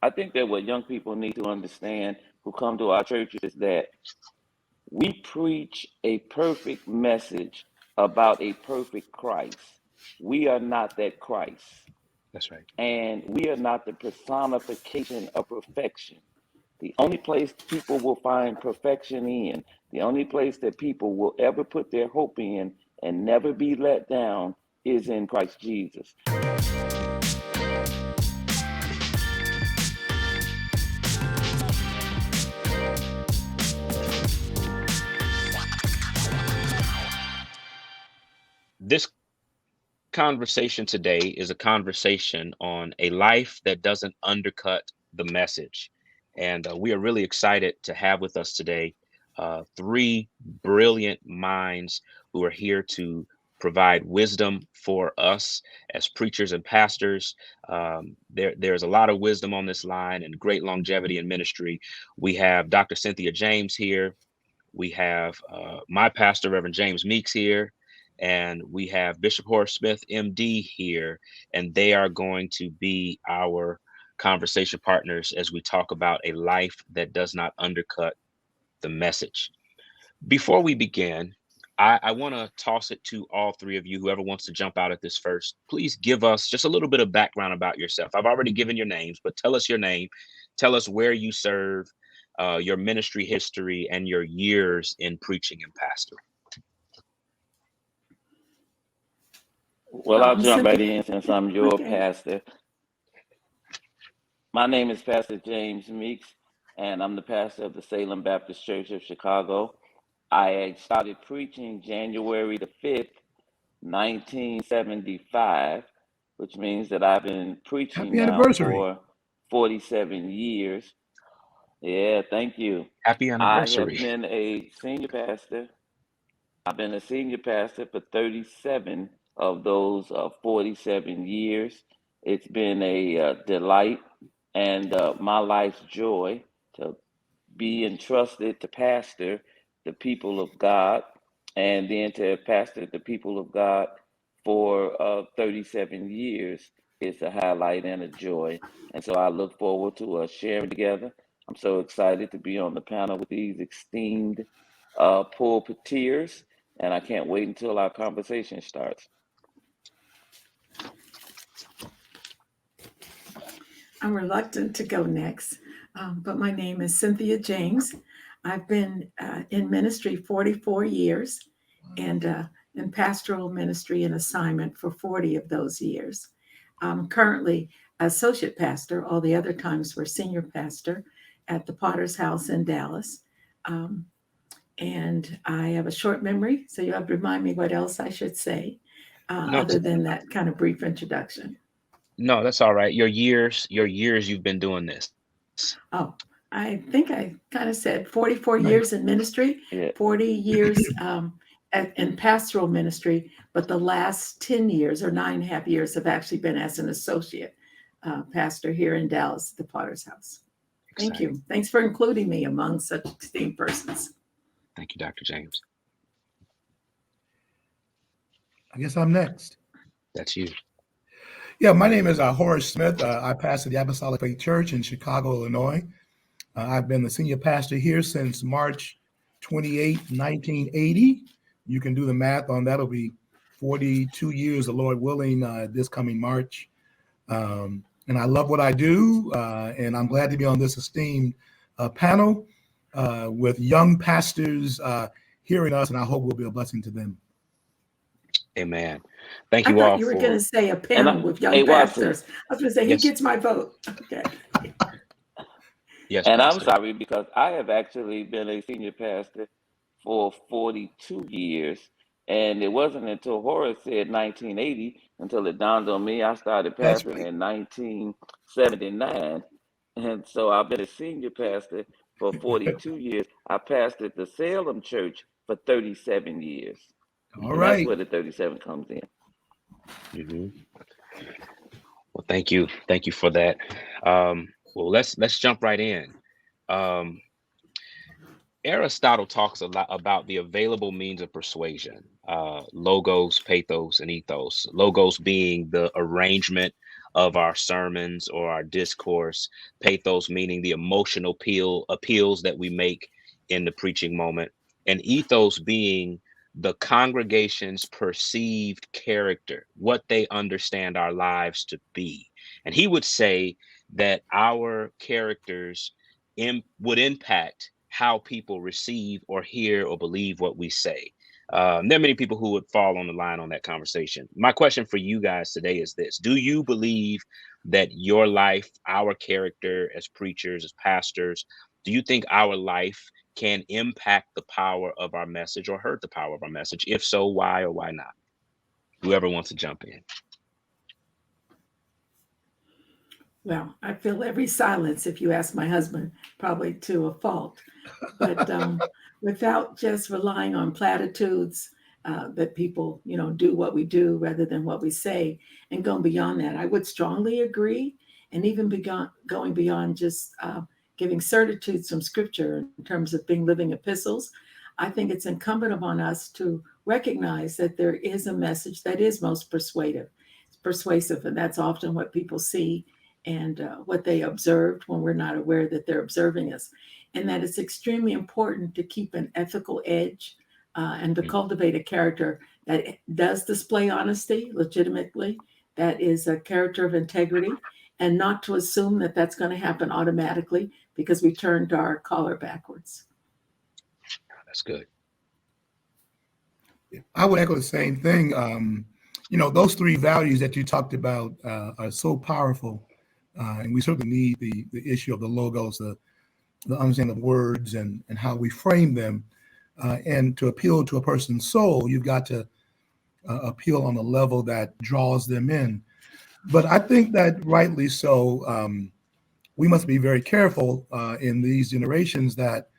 I think that what young people need to understand who come to our churches is that we preach a perfect message about a perfect Christ. We are not that Christ. That's right. And we are not the personification of perfection. The only place people will find perfection in, the only place that people will ever put their hope in and never be let down is in Christ Jesus. This conversation today is a conversation on a life that doesn't undercut the message. And we are really excited to have with us today three brilliant minds who are here to provide wisdom for us as preachers and pastors. There's a lot of wisdom on this line and great longevity in ministry. We have Dr. Cynthia James here. We have my pastor, Rev James Meeks here. And we have Bishop Horace Smith, MD, here, and they are going to be our conversation partners as we talk about a life that does not undercut the message. Before we begin, I want to toss it to all three of you, whoever wants to jump out at this first. Please give us just a little bit of background about yourself. I've already given your names, but tell us your name. Tell us where you serve, your ministry history, and your years in preaching and pastoring. Well, I'll jump right in since I'm your pastor. My name is Pastor James Meeks, and I'm the pastor of the Salem Baptist Church of Chicago. I started preaching January the 5th, 1975, which means that I've been preaching now for 47 years. Yeah, thank you. Happy anniversary. I have been a senior pastor. I've been a senior pastor for 37 of those 47 years. It's been a delight and my life's joy to be entrusted to pastor the people of God and then to pastor the people of God for 37 years is a highlight and a joy. And so I look forward to sharing together. I'm so excited to be on the panel with these esteemed pulpiteers, and I can't wait until our conversation starts. I'm reluctant to go next, but my name is Cynthia James. I've been in ministry 44 years and in pastoral ministry and assignment for 40 of those years. I'm currently associate pastor. All the other times we're senior pastor at the Potter's House in Dallas. And I have a short memory, so you have to remind me what else I should say other than that kind of brief introduction. No, that's all right. Your years you've been doing this. Oh, I think I kind of said 44 years in ministry, 40 years in pastoral ministry, but the last 10 years or 9.5 years have actually been as an associate pastor here in Dallas, the Potter's House. Thank you. Thanks for including me among such esteemed persons. Thank you, Dr. James. I guess I'm next. That's you. Yeah, my name is Horace Smith. I pastor the Apostolic Faith Church in Chicago, Illinois. I've been the senior pastor here since March 28, 1980. You can do the math on that. It'll be 42 years, the Lord willing, this coming March. And I love what I do, and I'm glad to be on this esteemed panel with young pastors hearing us, and I hope we'll be a blessing to them. Amen. Thank you all. You were going to say a panel with young pastors. I was going to say, yes. He gets my vote. Okay. Yes, and Pastor. I'm sorry because I have actually been a senior pastor for 42 years. And it wasn't until Horace said 1980 until it dawned on me I started pastoring in 1979. And so I've been a senior pastor for 42 years. I pastored the Salem Church for 37 years. All right. That's where the 37 comes in. Mm-hmm. Well, thank you. Thank you for that. Well, let's jump right in. Aristotle talks a lot about the available means of persuasion, logos, pathos, and ethos. Logos being the arrangement of our sermons or our discourse. Pathos meaning the emotional appeals that we make in the preaching moment, and ethos being the congregation's perceived character, what they understand our lives to be. And he would say that our characters would impact how people receive or hear or believe what we say. There are many people who would fall on the line on that conversation. My question for you guys today is this: do you believe that your life, our character as preachers, as pastors, do you think our life can impact the power of our message or hurt the power of our message? If so, why or why not? Whoever wants to jump in. Well, I feel every silence, if you ask my husband, probably to a fault. But without just relying on platitudes that people, do what we do rather than what we say, and going beyond that, I would strongly agree. And even going beyond just giving certitudes from Scripture in terms of being living epistles, I think it's incumbent upon us to recognize that there is a message that is most persuasive, and that's often what people see and what they observed when we're not aware that they're observing us. And that it's extremely important to keep an ethical edge and to cultivate a character that does display honesty legitimately, that is a character of integrity, and not to assume that that's going to happen automatically because we turned our collar backwards. That's good. I would echo the same thing. Those three values that you talked about are so powerful. And we certainly need the issue of the logos, the understanding of words and how we frame them. And to appeal to a person's soul, you've got to appeal on a level that draws them in. But I think that rightly so, we must be very careful in these generations that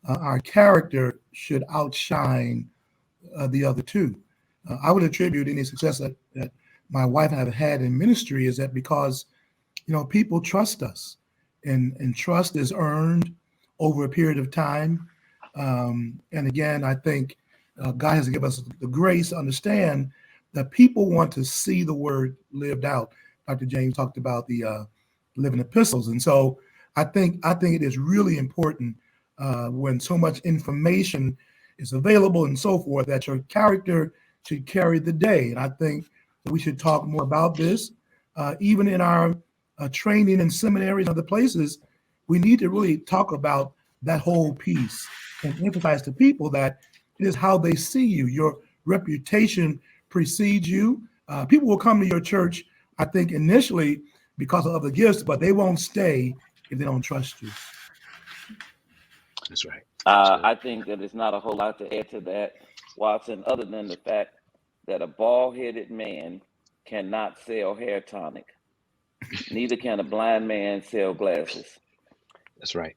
our character should outshine the other two. I would attribute any success that my wife and I have had in ministry is that because people trust us, and trust is earned over a period of time. And again, I think God has given us the grace to understand that people want to see the word lived out. Dr. James talked about the living epistles. And so I think it is really important when so much information is available and so forth, that your character should carry the day. And I think that we should talk more about this, even in our training in seminaries and other places. We need to really talk about that whole piece and emphasize to people that it is how they see you. Your reputation precedes you. People will come to your church, I think, initially because of the gifts, but they won't stay if they don't trust you. That's right. I think that it's not a whole lot to add to that, Watson, other than the fact that a bald-headed man cannot sell hair tonic. Neither can a blind man sell glasses. That's right.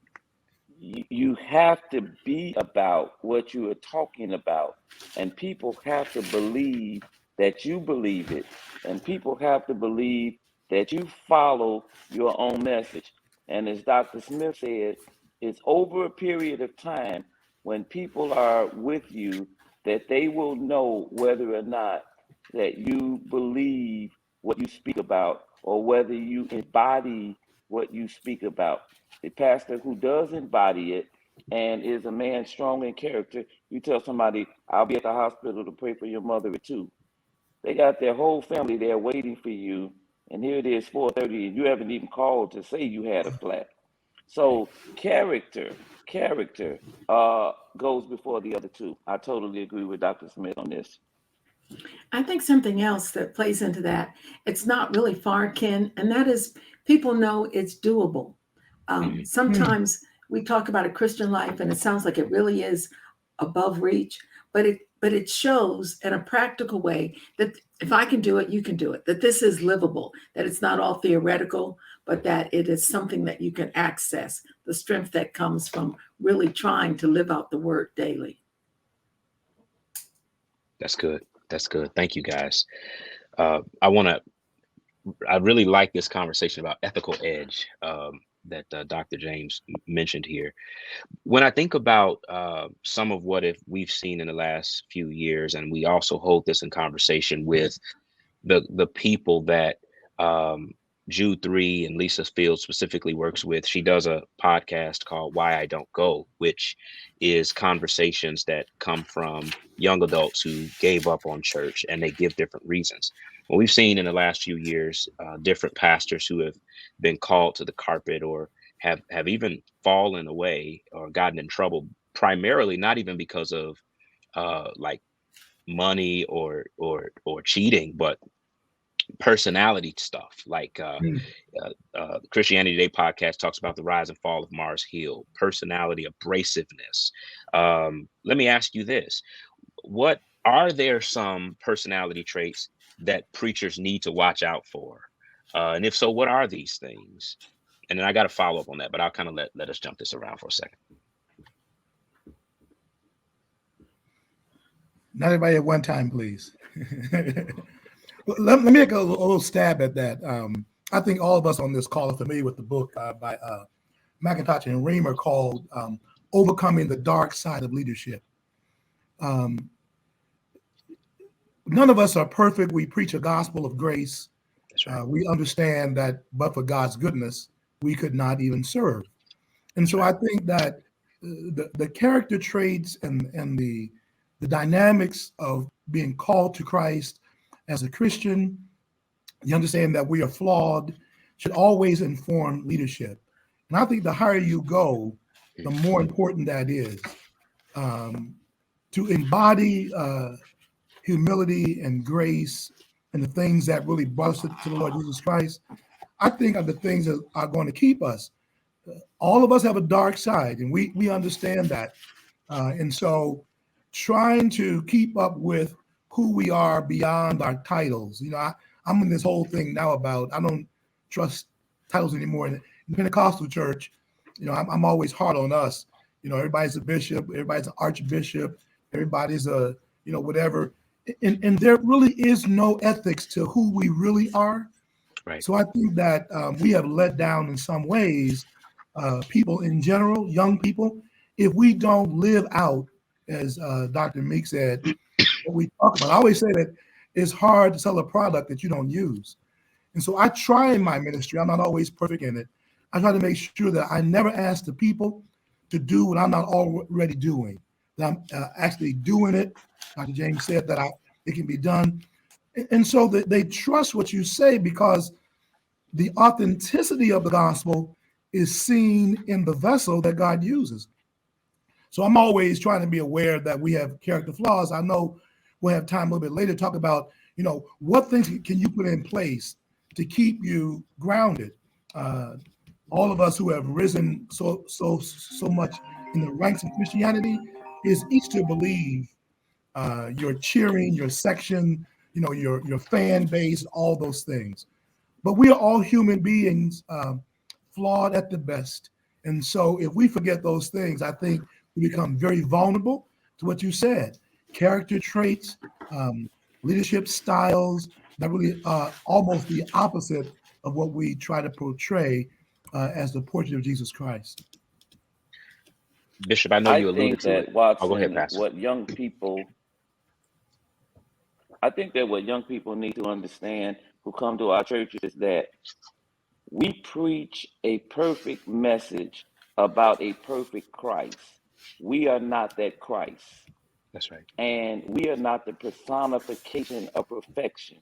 You have to be about what you are talking about, and people have to believe that you believe it, and people have to believe that you follow your own message. And as Dr. Smith said, it's over a period of time when people are with you that they will know whether or not that you believe what you speak about or whether you embody what you speak about. A pastor who does embody it and is a man strong in character, you tell somebody, I'll be at the hospital to pray for your mother at 2. They got their whole family there waiting for you, and here it is 4:30, and you haven't even called to say you had a flat. So character goes before the other two. I totally agree with Dr. Smith on this. I think something else that plays into that, it's not really far kin, and that is people know it's doable. Sometimes we talk about a Christian life and it sounds like it really is above reach, but it shows in a practical way that if I can do it, you can do it, that this is livable, that it's not all theoretical, but that it is something that you can access, the strength that comes from really trying to live out the word daily. That's good. That's good. Thank you, guys. I really like this conversation about ethical edge that Dr. James mentioned here. When I think about some of what we've seen in the last few years, and we also hold this in conversation with the people that Jude 3 and Lisa Field specifically works with. She does a podcast called Why I Don't Go, which is conversations that come from young adults who gave up on church, and they give different reasons. Well, we've seen in the last few years different pastors who have been called to the carpet or have even fallen away or gotten in trouble, primarily not even because of like money or cheating, but personality stuff. Like Mm. Christianity Today podcast talks about the rise and fall of Mars Hill, personality abrasiveness. Let me ask you this: what are there some personality traits that preachers need to watch out for? And if so, what are these things? And then I got to follow up on that, but I'll kind of let us jump this around for a second. Not everybody at one time, please. Let me make a little stab at that. I think all of us on this call are familiar with the book by McIntosh and Reamer called Overcoming the Dark Side of Leadership. Um, none of us are perfect. We preach a gospel of grace. That's right. We understand that, but for God's goodness, we could not even serve. And so I think that the character traits and the dynamics of being called to Christ as a Christian, the understanding that we are flawed, should always inform leadership. And I think the higher you go, the more important that is. To embody humility and grace and the things that really brought us to the Lord Jesus Christ, I think are the things that are going to keep us. All of us have a dark side, and we understand that. And so trying to keep up with who we are beyond our titles. I'm in this whole thing now about I don't trust titles anymore. In the Pentecostal church, I'm always hard on us. Everybody's a bishop, everybody's an archbishop, everybody's a, whatever. And there really is no ethics to who we really are. Right. So I think that we have let down in some ways people in general, young people, if we don't live out, as Dr. Meeks said, what we talk about. I always say that it's hard to sell a product that you don't use. And so I try in my ministry, I'm not always perfect in it. I try to make sure that I never ask the people to do what I'm not already doing, that I'm actually doing it. Dr. James said that it can be done. And so that they trust what you say because the authenticity of the gospel is seen in the vessel that God uses. So I'm always trying to be aware that we have character flaws. I know we'll have time a little bit later to talk about, what things can you put in place to keep you grounded. All of us who have risen so much in the ranks of Christianity is each to believe your cheering, your section, your fan base, all those things. But we are all human beings, flawed at the best. And so if we forget those things, I think we become very vulnerable to what you said. Character traits, leadership styles, that really almost the opposite of what we try to portray as the portrait of Jesus Christ. Bishop, I know I you alluded think to it. that Oh, go ahead, Watson, Pastor. I think that what young people need to understand who come to our churches is that we preach a perfect message about a perfect Christ. We are not that Christ. That's right. And we are not the personification of perfection.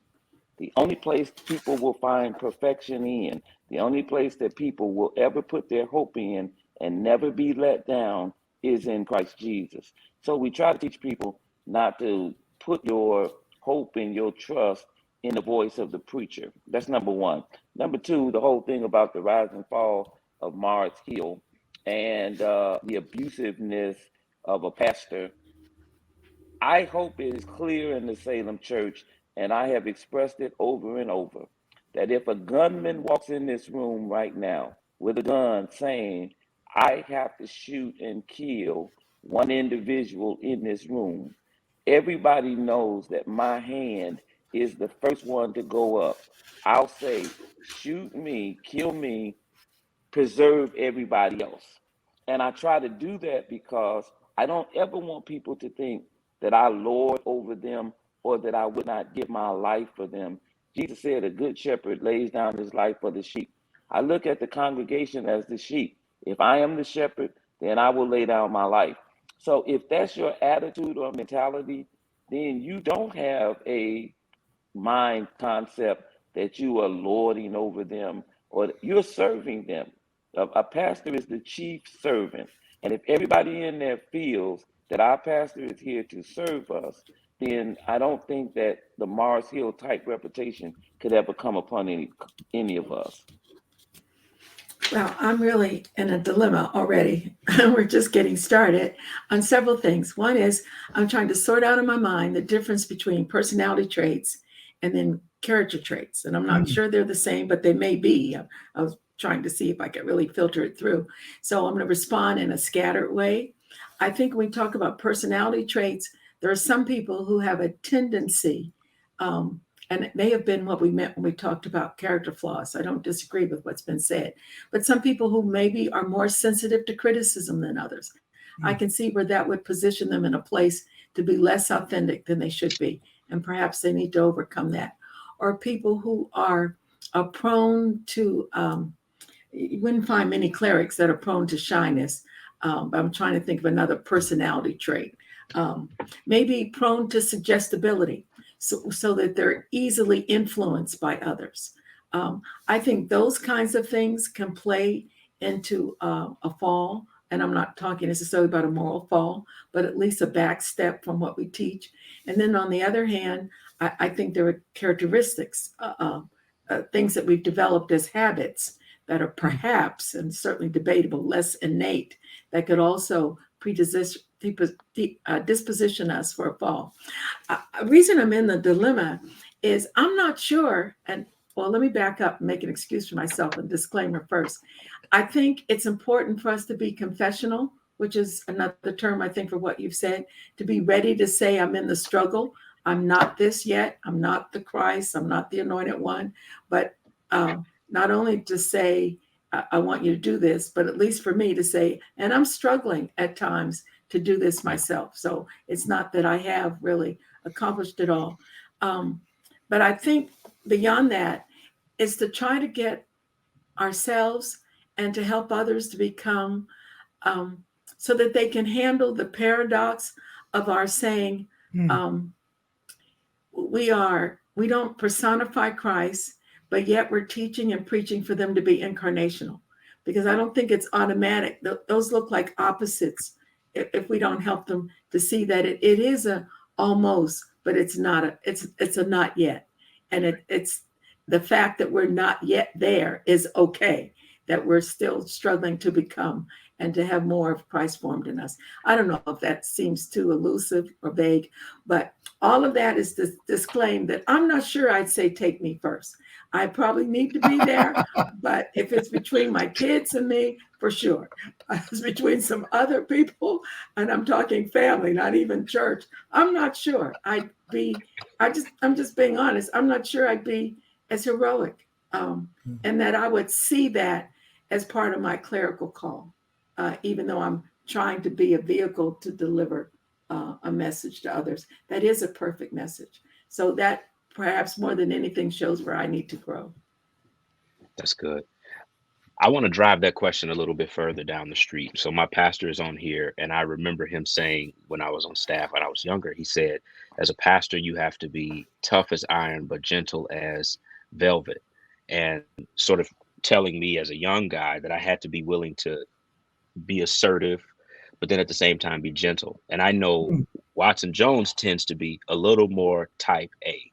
The only place people will find perfection in, the only place that people will ever put their hope in and never be let down is in Christ Jesus. So we try to teach people not to put your hope and your trust in the voice of the preacher. That's number one. Number two, the whole thing about the rise and fall of Mars Hill and the abusiveness of a pastor. I hope it is clear in the Salem church, and I have expressed it over and over, that if a gunman walks in this room right now with a gun saying, I have to shoot and kill one individual in this room, everybody knows that my hand is the first one to go up. I'll say, shoot me, kill me, preserve everybody else. And I try to do that because I don't ever want people to think that I lord over them or that I would not give my life for them. Jesus said, a good shepherd lays down his life for the sheep. I look at the congregation as the sheep. If I am the shepherd, then I will lay down my life. So if that's your attitude or mentality, then you don't have a mind concept that you are lording over them or you're serving them. A pastor is the chief servant. And if everybody in there feels that our pastor is here to serve us, then I don't think that the Mars Hill type reputation could ever come upon any of us. Well, I'm really in a dilemma already. We're just getting started on several things. One is I'm trying to sort out in my mind the difference between personality traits and then character traits. And I'm not sure they're the same, but they may be. I was trying to see if I could really filter it through. So I'm going to respond in a scattered way. I think when we talk about personality traits, there are some people who have a tendency, and it may have been what we meant when we talked about character flaws. I don't disagree with what's been said. But some people who maybe are more sensitive to criticism than others, I can see where that would position them in a place to be less authentic than they should be. And perhaps they need to overcome that. Or people who are prone to, you wouldn't find many clerics that are prone to shyness. But I'm trying to think of another personality trait. Maybe prone to suggestibility, so that they're easily influenced by others. I think those kinds of things can play into a fall. And I'm not talking necessarily about a moral fall, but at least a back step from what we teach. And then on the other hand, I think there are characteristics, things that we've developed as habits that are perhaps, and certainly debatable, less innate, that could also disposition us for a fall. A reason I'm in the dilemma is I'm not sure, and well, let me back up and make an excuse for myself and disclaimer first. I think it's important for us to be confessional, which is another term I think for what you've said, to be ready to say I'm in the struggle. I'm not this yet. I'm not the Christ. I'm not the anointed one. But not only to say, I want you to do this, but at least for me to say, and I'm struggling at times to do this myself. So it's not that I have really accomplished it all. But I think beyond that is to try to get ourselves and to help others to become so that they can handle the paradox of our saying, we don't personify Christ, but yet we're teaching and preaching for them to be incarnational, because I don't think it's automatic. Those look like opposites if we don't help them to see that it is a almost, but it's not it's a not yet. And it's the fact that we're not yet there is okay, that we're still struggling to become and to have more of Christ formed in us. I don't know if that seems too elusive or vague, but all of that is to disclaim that I'm not sure I'd say take me first. I probably need to be there, but if it's between my kids and me, for sure. If it's between some other people, and I'm talking family, not even church, I'm not sure I'm just being honest. I'm not sure I'd be as heroic, and that I would see that as part of my clerical call, even though I'm trying to be a vehicle to deliver a message to others. That is a perfect message. So that perhaps more than anything shows where I need to grow. That's good. I want to drive that question a little bit further down the street. So my pastor is on here, and I remember him saying when I was on staff, when I was younger, he said, as a pastor, you have to be tough as iron, but gentle as velvet. And sort of telling me as a young guy that I had to be willing to be assertive, but then at the same time be gentle. And I know Watson Jones tends to be a little more type A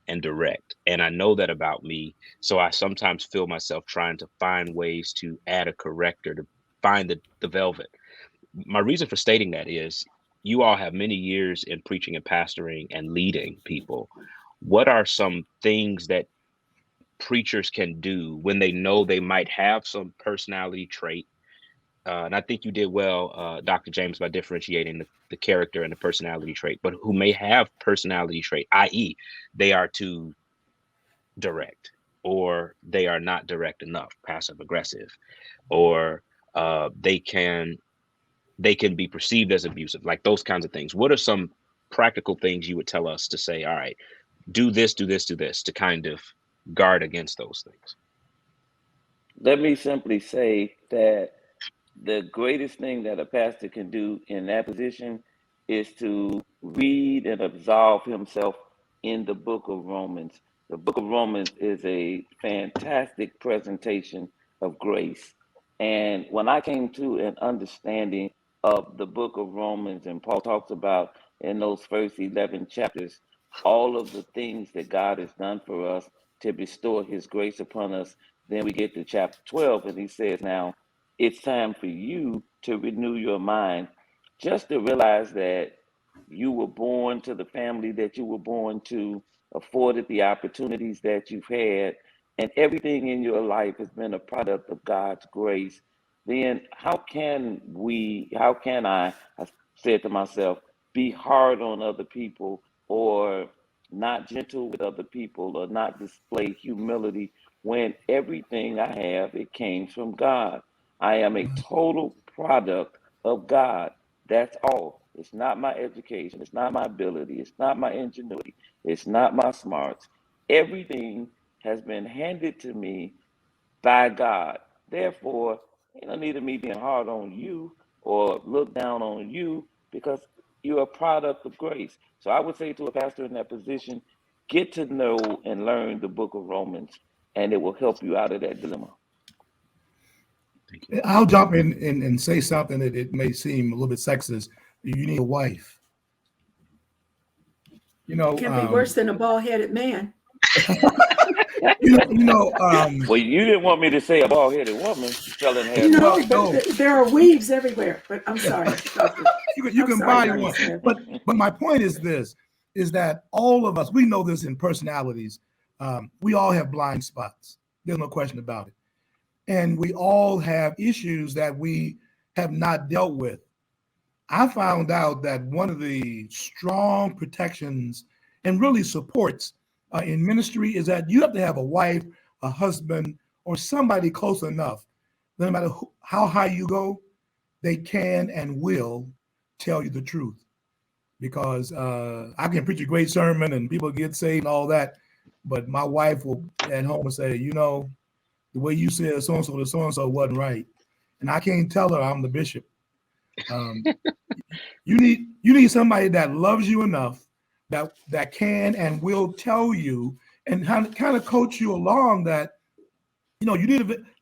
and direct. And I know that about me. So I sometimes feel myself trying to find ways to add a corrector to find the velvet. My reason for stating that is you all have many years in preaching and pastoring and leading people. What are some things that preachers can do when they know they might have some personality trait? And I think you did well, Dr. James, by differentiating the character and the personality trait, but who may have personality trait, i.e., they are too direct, or they are not direct enough, passive aggressive, or they can be perceived as abusive, like those kinds of things. What are some practical things you would tell us to say, all right, do this, do this, do this to kind of guard against those things? Let me simply say that the greatest thing that a pastor can do in that position is to read and absolve himself in the book of Romans. The book of Romans is a fantastic presentation of grace. And when I came to an understanding of the book of Romans, and Paul talks about in those first 11 chapters, all of the things that God has done for us to bestow his grace upon us, then we get to chapter 12, and he says, now, it's time for you to renew your mind, just to realize that you were born to the family that you were born to, afforded the opportunities that you've had, and everything in your life has been a product of God's grace. Then how can I said to myself, be hard on other people, or not gentle with other people, or not display humility, when everything I have, it came from God. I am a total product of God. That's all. It's not my education. It's not my ability. It's not my ingenuity. It's not my smarts. Everything has been handed to me by God. Therefore, ain't no need of me being hard on you or look down on you, because you're a product of grace. So I would say to a pastor in that position, get to know and learn the book of Romans, and it will help you out of that dilemma. Thank you. I'll jump in and say something that it may seem a little bit sexist. You need a wife. You know, Can't be worse than a bald-headed man. Well, you didn't want me to say a bald-headed woman selling hair. No, well, but no. there are weaves everywhere. But I'm sorry. You I'm can sorry, buy Dr. one. Smith. But my point is this, is that all of us, we know this in personalities. We all have blind spots. There's no question about it. And we all have issues that we have not dealt with. I found out that one of the strong protections and really supports in ministry is that you have to have a wife, a husband, or somebody close enough. No matter how high you go, they can and will tell you the truth. Because I can preach a great sermon and people get saved and all that, but my wife will at home and say, you know, the way you said so-and-so to so-and-so wasn't right. And I can't tell her I'm the bishop. You need somebody that loves you enough that can and will tell you and kind of coach you along that, you know,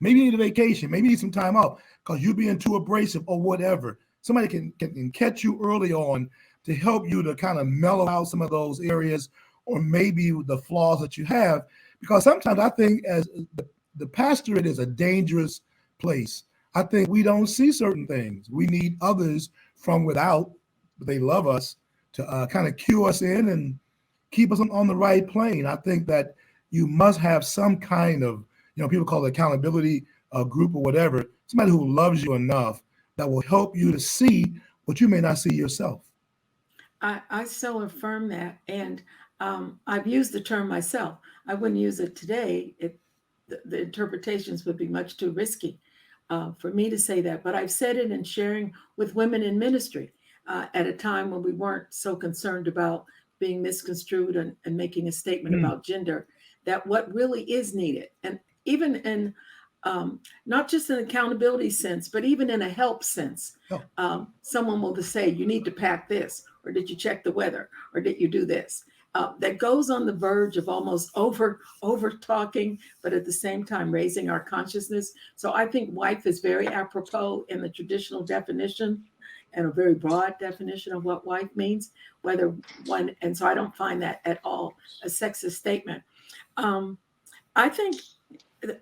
maybe you need a vacation, maybe you need some time off because you're being too abrasive or whatever. Somebody can catch you early on to help you to kind of mellow out some of those areas or maybe the flaws that you have. Because sometimes I think as the pastorate is a dangerous place. I think we don't see certain things. We need others from without, but they love us to kind of cue us in and keep us on the right plane. I think that you must have some kind of, you know, people call it accountability group or whatever, somebody who loves you enough that will help you to see what you may not see yourself. I so affirm that. And I've used the term myself. I wouldn't use it today. The interpretations would be much too risky for me to say that. But I've said it in sharing with women in ministry at a time when we weren't so concerned about being misconstrued and making a statement about gender, that what really is needed, and even in not just an accountability sense, but even in a help sense, someone will say, you need to pack this, or did you check the weather, or did you do this? That goes on the verge of almost over talking, but at the same time raising our consciousness. So I think wife is very apropos in the traditional definition and a very broad definition of what wife means, whether one, and so I don't find that at all a sexist statement. I think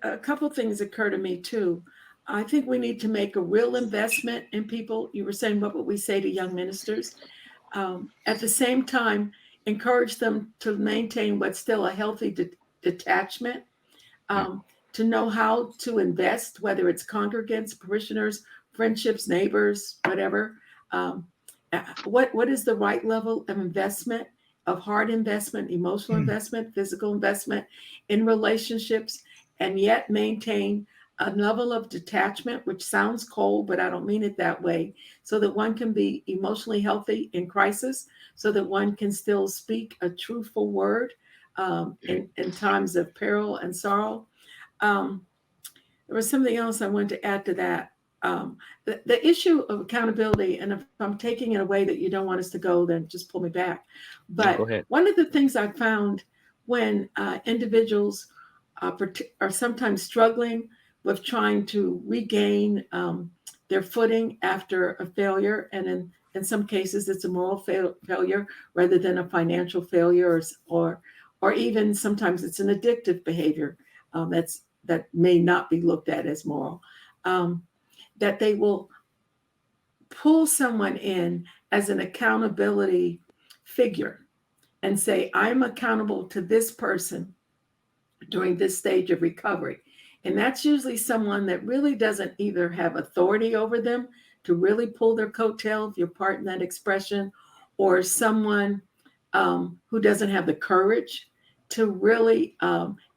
a couple things occur to me too. I think we need to make a real investment in people. You were saying, what would we say to young ministers? At the same time, encourage them to maintain what's still a healthy detachment, to know how to invest, whether it's congregants, parishioners, friendships, neighbors, whatever. What is the right level of investment, of hard investment, emotional investment, physical investment in relationships, and yet maintain a level of detachment, which sounds cold, but I don't mean it that way, so that one can be emotionally healthy in crisis, so that one can still speak a truthful word in times of peril and sorrow. There was something else I wanted to add to that. The issue of accountability, and if I'm taking it away that you don't want us to go, then just pull me back. No, go But ahead. one of the things I found when individuals are sometimes struggling with trying to regain their footing after a failure, and in some cases it's a moral failure rather than a financial failure, or even sometimes it's an addictive behavior that may not be looked at as moral. That they will pull someone in as an accountability figure and say, I'm accountable to this person during this stage of recovery. And that's usually someone that really doesn't either have authority over them to really pull their coattail, if you're part in that expression, or someone who doesn't have the courage to really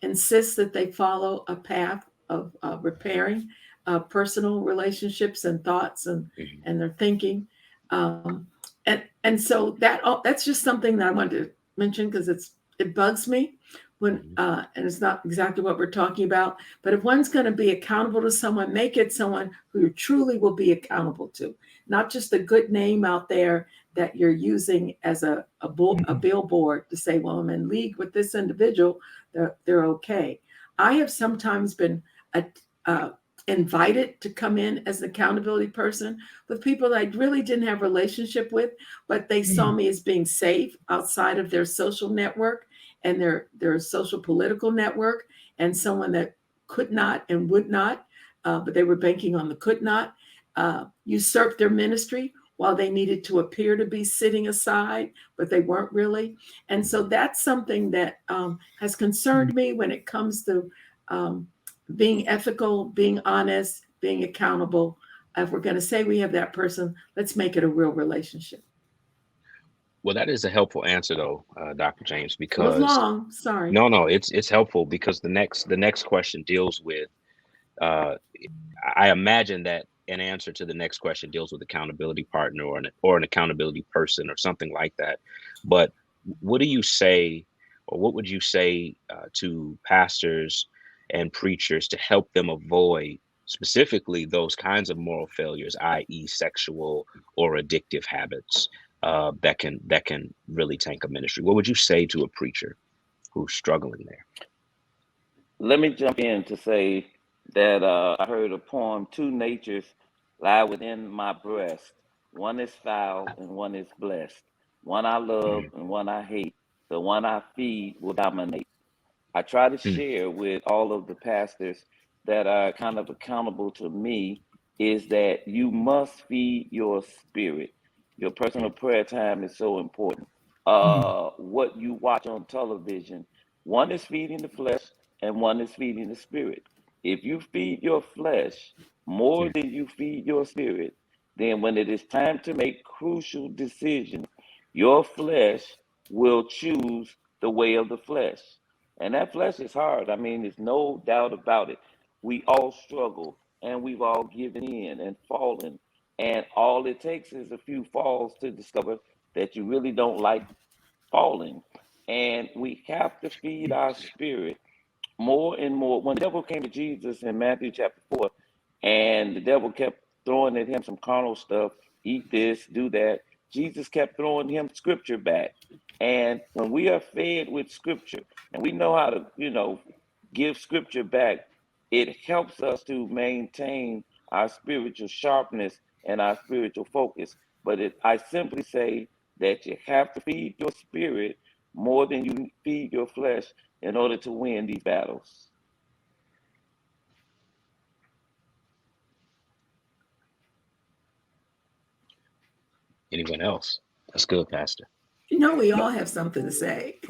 insist that they follow a path of repairing personal relationships and thoughts and their thinking. And so that's just something that I wanted to mention because it bugs me when and it's not exactly what we're talking about. But if one's going to be accountable to someone, make it someone who you truly will be accountable to, not just a good name out there that you're using as a billboard to say, well, I'm in league with this individual, they're okay. I have sometimes been invited to come in as an accountability person with people that I really didn't have a relationship with, but they saw me as being safe outside of their social network and their social political network, and someone that could not and would not, but they were banking on the could not, usurp their ministry while they needed to appear to be sitting aside, but they weren't really. And so that's something that has concerned me when it comes to being ethical, being honest, being accountable. If we're going to say we have that person, let's make it a real relationship. Well, that is a helpful answer, though, Dr. James, It was because long, sorry. no, it's helpful because the next question deals with. I imagine that an answer to the next question deals with accountability partner or an accountability person or something like that. But what do you say, or what would you say to pastors and preachers to help them avoid specifically those kinds of moral failures, i.e., sexual or addictive habits that can really tank a ministry? What would you say to a preacher who's struggling there? Let me jump in to say that I heard a poem, two natures lie within my breast. One is foul and one is blessed. One I love and one I hate. The one I feed will dominate. I try to share with all of the pastors that are kind of accountable to me is that you must feed your spirit. Your personal prayer time is so important. What you watch on television, one is feeding the flesh and one is feeding the spirit. If you feed your flesh more than you feed your spirit, then when it is time to make crucial decisions, your flesh will choose the way of the flesh. And that flesh is hard. I mean, there's no doubt about it. We all struggle and we've all given in and fallen. And all it takes is a few falls to discover that you really don't like falling. And we have to feed our spirit more and more. When the devil came to Jesus in Matthew chapter 4, and the devil kept throwing at him some carnal stuff, eat this, do that, Jesus kept throwing him scripture back. And when we are fed with scripture and we know how to, give scripture back, it helps us to maintain our spiritual sharpness and our spiritual focus. But I simply say that you have to feed your spirit more than you feed your flesh in order to win these battles. Anyone else? That's good, Pastor. We all have something to say.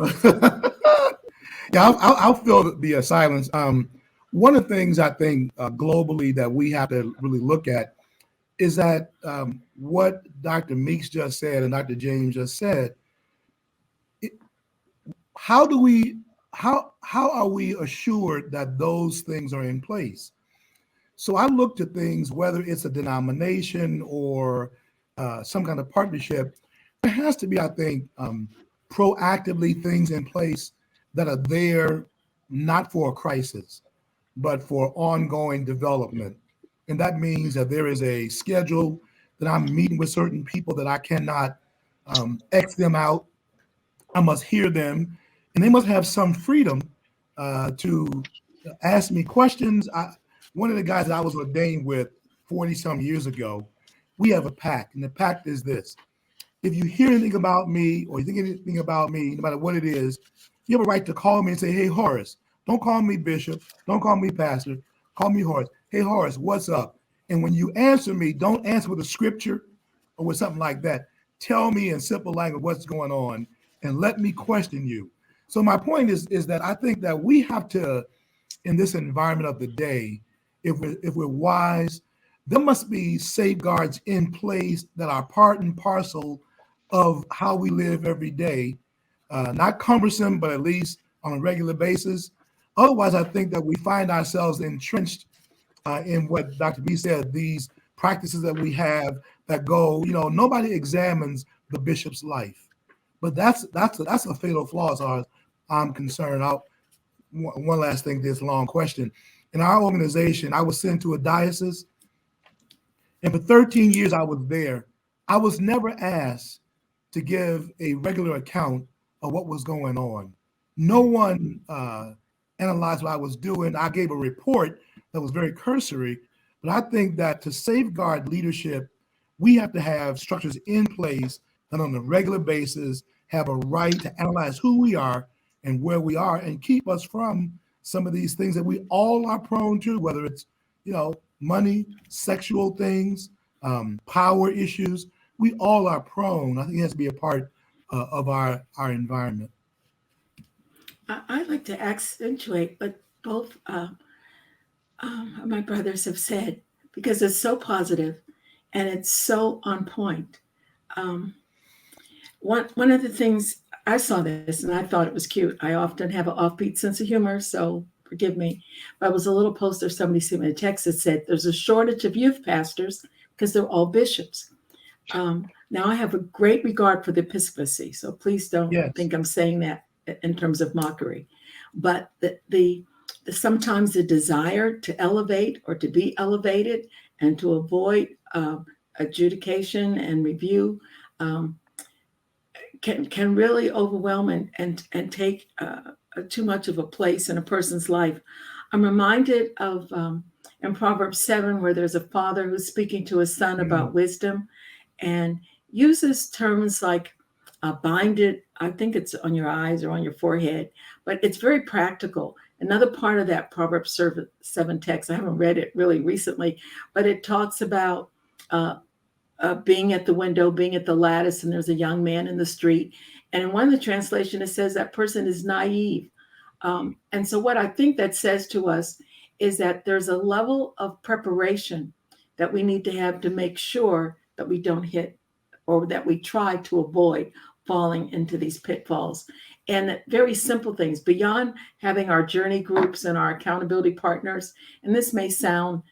Yeah, I'll fill the silence. One of the things I think globally that we have to really look at is that what Dr. Meeks just said and Dr. James just said. How are we assured that those things are in place? So I look to things, whether it's a denomination or some kind of partnership, there has to be, I think, proactively things in place that are there not for a crisis, but for ongoing development. And that means that there is a schedule that I'm meeting with certain people that I cannot X them out. I must hear them, and they must have some freedom to ask me questions. One of the guys that I was ordained with 40 some years ago, we have a pact, and the pact is this: if you hear anything about me or you think anything about me, no matter what it is, you have a right to call me and say, "Hey, Horace, don't call me Bishop, don't call me Pastor, call me Horace. Hey, Horace, what's up?" And when you answer me, don't answer with a scripture or with something like that. Tell me in simple language what's going on and let me question you. So my point is that I think that we have to, in this environment of the day, if we're wise, there must be safeguards in place that are part and parcel of how we live every day, not cumbersome, but at least on a regular basis. Otherwise, I think that we find ourselves entrenched in what Dr. B said, these practices that we have that go, nobody examines the bishop's life. But that's a fatal flaw as far as I'm concerned. One last thing, this long question. In our organization, I was sent to a diocese, and for 13 years I was there. I was never asked to give a regular account of what was going on. No one analyzed what I was doing. I gave a report that was very cursory, but I think that to safeguard leadership, we have to have structures in place that on a regular basis have a right to analyze who we are and where we are and keep us from some of these things that we all are prone to, whether it's, money, sexual things, power issues. We all are prone. I think it has to be a part of our environment. I'd like to accentuate what both my brothers have said, because it's so positive and it's so on point. One of the things, I saw this and I thought it was cute. I often have an offbeat sense of humor, so forgive me. But I was a little poster, somebody sent me a text that said there's a shortage of youth pastors because they're all bishops. Now I have a great regard for the episcopacy, so please don't think I'm saying that in terms of mockery. But the sometimes the desire to elevate or to be elevated and to avoid adjudication and review can really overwhelm and take too much of a place in a person's life. I'm reminded of in Proverbs 7, where there's a father who's speaking to his son about wisdom and uses terms like bind it, I think it's on your eyes or on your forehead, but it's very practical. Another part of that Proverbs 7 text, I haven't read it really recently, but it talks about being at the window, being at the lattice, and there's a young man in the street. And in one of the translations, it says that person is naive. And so what I think that says to us is that there's a level of preparation that we need to have to make sure that we don't hit or that we try to avoid falling into these pitfalls. And very simple things beyond having our journey groups and our accountability partners. And this may sound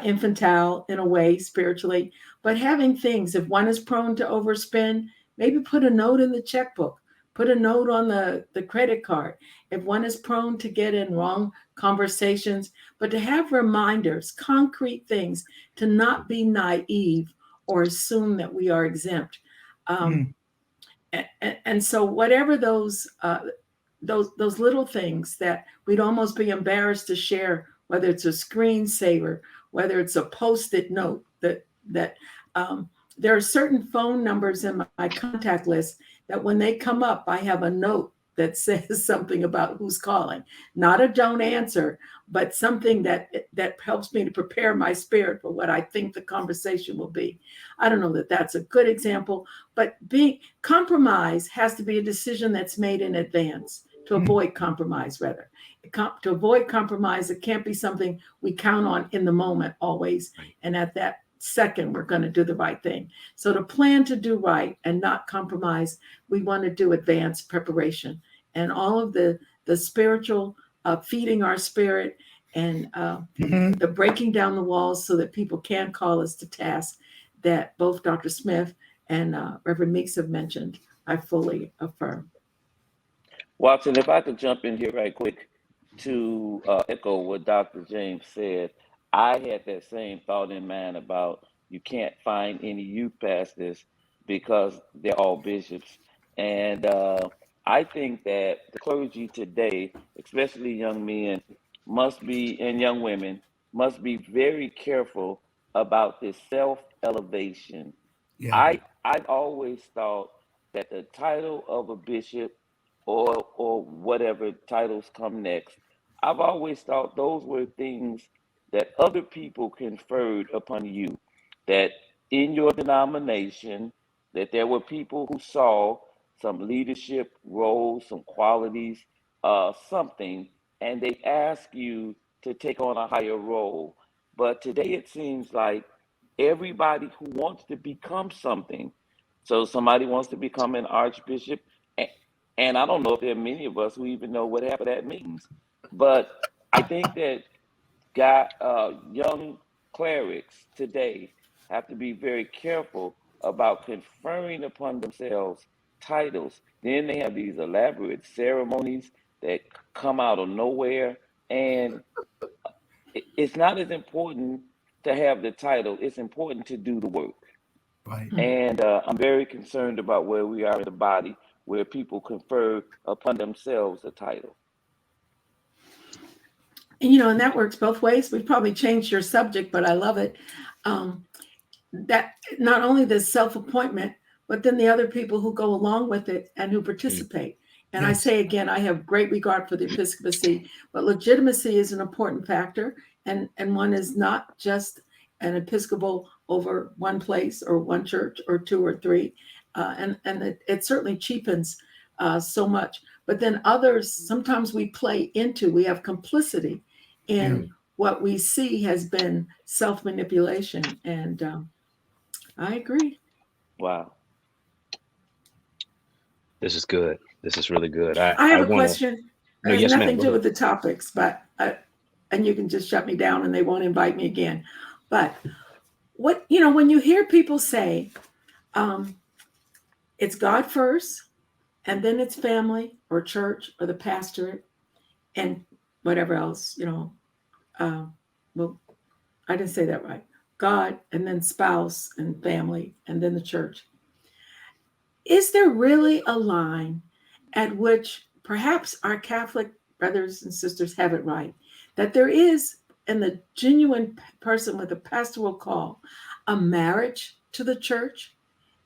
infantile in a way spiritually, but having things, if one is prone to overspend, maybe put a note in the checkbook, put a note on the credit card. If one is prone to get in wrong conversations, but to have reminders, concrete things, to not be naive or assume that we are exempt. And so whatever those little things that we'd almost be embarrassed to share, whether it's a screensaver, whether it's a Post-it note, that there are certain phone numbers in my contact list that when they come up, I have a note that says something about who's calling. Not a don't answer, but something that helps me to prepare my spirit for what I think the conversation will be. I don't know that that's a good example, but compromise has to be a decision that's made in advance, to avoid compromise, rather. To avoid compromise, it can't be something we count on in the moment always. And at that second, we're going to do the right thing. So to plan to do right and not compromise, we want to do advanced preparation. And all of the spiritual feeding our spirit and the breaking down the walls so that people can call us to task that both Dr. Smith and Reverend Meeks have mentioned, I fully affirm. Watson, if I could jump in here right quick to echo what Dr. James said, I had that same thought in mind about you can't find any youth pastors because they're all bishops. And I think that the clergy today, especially young men, must be, and young women, must be very careful about this self elevation. Yeah. I've always thought that the title of a bishop or whatever titles come next, I've always thought those were things that other people conferred upon you. That in your denomination, that there were people who saw some leadership roles, some qualities, something, and they asked you to take on a higher role. But today it seems like everybody who wants to become something. So somebody wants to become an archbishop, and I don't know if there are many of us who even know what half of that means. But I think that young clerics today have to be very careful about conferring upon themselves titles. Then they have these elaborate ceremonies that come out of nowhere, and it's not as important to have the title. It's important to do the work. Right. And I'm very concerned about where we are in the body, where people confer upon themselves a title. And, and that works both ways. We've probably changed your subject, but I love it. That not only the self-appointment, but then the other people who go along with it and who participate. And Yes. I say again, I have great regard for the episcopacy, but legitimacy is an important factor. And one is not just an episcopal over one place or one church or two or three. And it certainly cheapens so much. But then others, sometimes we have complicity in what we see has been self-manipulation. And I agree. Wow. This is good. This is really good. I have a wanna, question. No, It has yes, ma'am. nothing Go to do ahead. with the topics, but and you can just shut me down and they won't invite me again. But when you hear people say it's God first, and then it's family or church or the pastorate and whatever else, well, I didn't say that right. God and then spouse and family and then the church. Is there really a line at which perhaps our Catholic brothers and sisters have it right, that there is, in the genuine person with a pastoral call, a marriage to the church?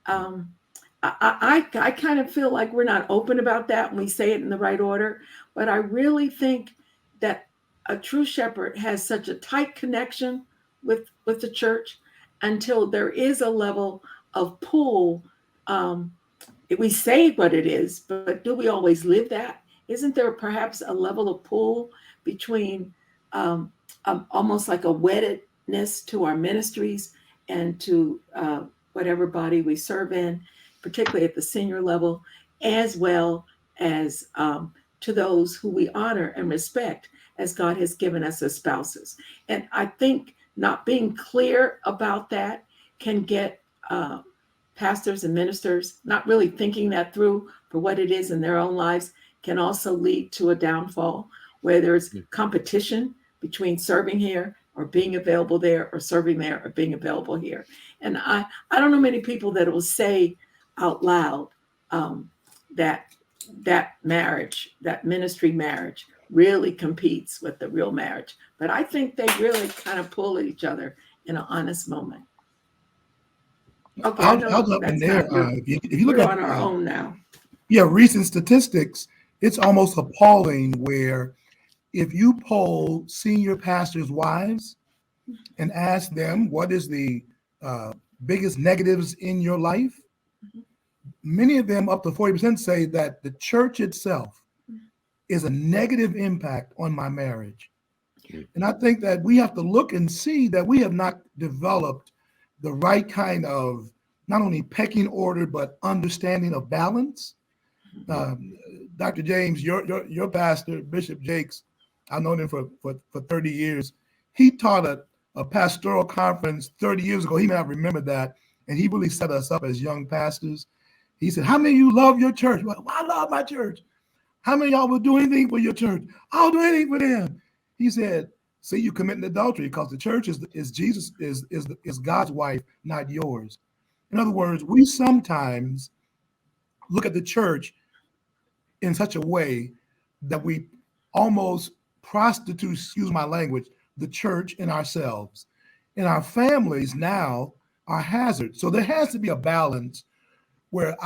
I kind of feel like we're not open about that when we say it in the right order, but I really think that a true shepherd has such a tight connection with the church until there is a level of pull. We say what it is, but do we always live that? Isn't there perhaps a level of pull between almost like a weddedness to our ministries and to whatever body we serve in, particularly at the senior level, as well as to those who we honor and respect as God has given us as spouses? And I think not being clear about that can get pastors and ministers not really thinking that through for what it is in their own lives, can also lead to a downfall where there's competition between serving here or being available there, or serving there or being available here. And I don't know many people that will say out loud that marriage, that ministry marriage, really competes with the real marriage. But I think they really kind of pull at each other in an honest moment. Okay, I'll jump in there. If you look we're at on our own now. recent statistics, it's almost appalling where if you poll senior pastors' wives and ask them what is the biggest negatives in your life, many of them, up to 40%, say that the church itself is a negative impact on my marriage. And I think that we have to look and see that we have not developed the right kind of not only pecking order, but understanding of balance. Dr. James, your pastor, Bishop Jakes, I've known him for 30 years. He taught a pastoral conference 30 years ago. He may not remember that. And he really set us up as young pastors. He said, how many of you love your church? Well, I love my church. How many of y'all will do anything for your church? I'll do anything for them. He said, see, you committing adultery because the church is Jesus, is God's wife, not yours. In other words, we sometimes look at the church in such a way that we almost prostitute, excuse my language, the church and ourselves. And our families now are hazards. So there has to be a balance where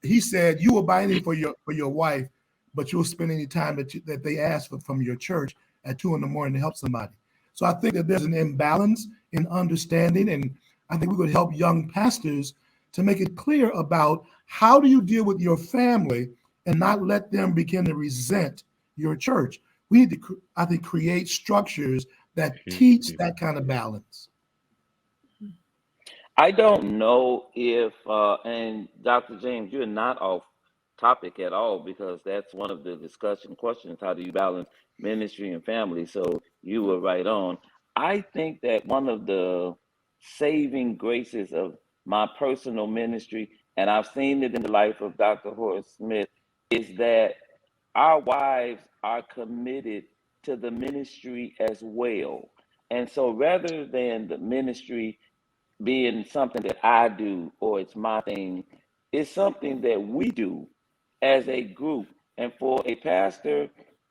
he said, you will buy anything for your wife, but you'll spend any time that they ask for from your church at 2 a.m. to help somebody. So I think that there's an imbalance in understanding, and I think we would help young pastors to make it clear about how do you deal with your family and not let them begin to resent your church. We need to, I think, create structures that teach that kind of balance. I don't know if, and Dr. James, you're not off topic at all, because that's one of the discussion questions. How do you balance ministry and family? So you were right on. I think that one of the saving graces of my personal ministry, and I've seen it in the life of Dr. Horace Smith, is that our wives are committed to the ministry as well. And so rather than the ministry being something that I do or it's my thing, it's something that we do as a group. And for a pastor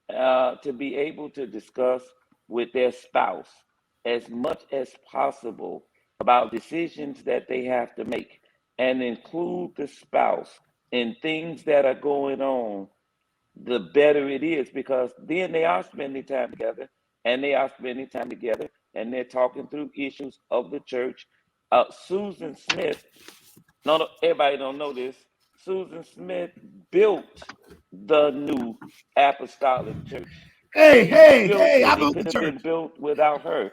to be able to discuss with their spouse as much as possible about decisions that they have to make and include the spouse in things that are going on, the better it is, because then they are spending time together and they are spending time together and they're talking through issues of the church. Susan Smith, no, everybody don't know this. Susan Smith built the new apostolic church. She built Hey, I it. It built the couldn't have been church. built without her.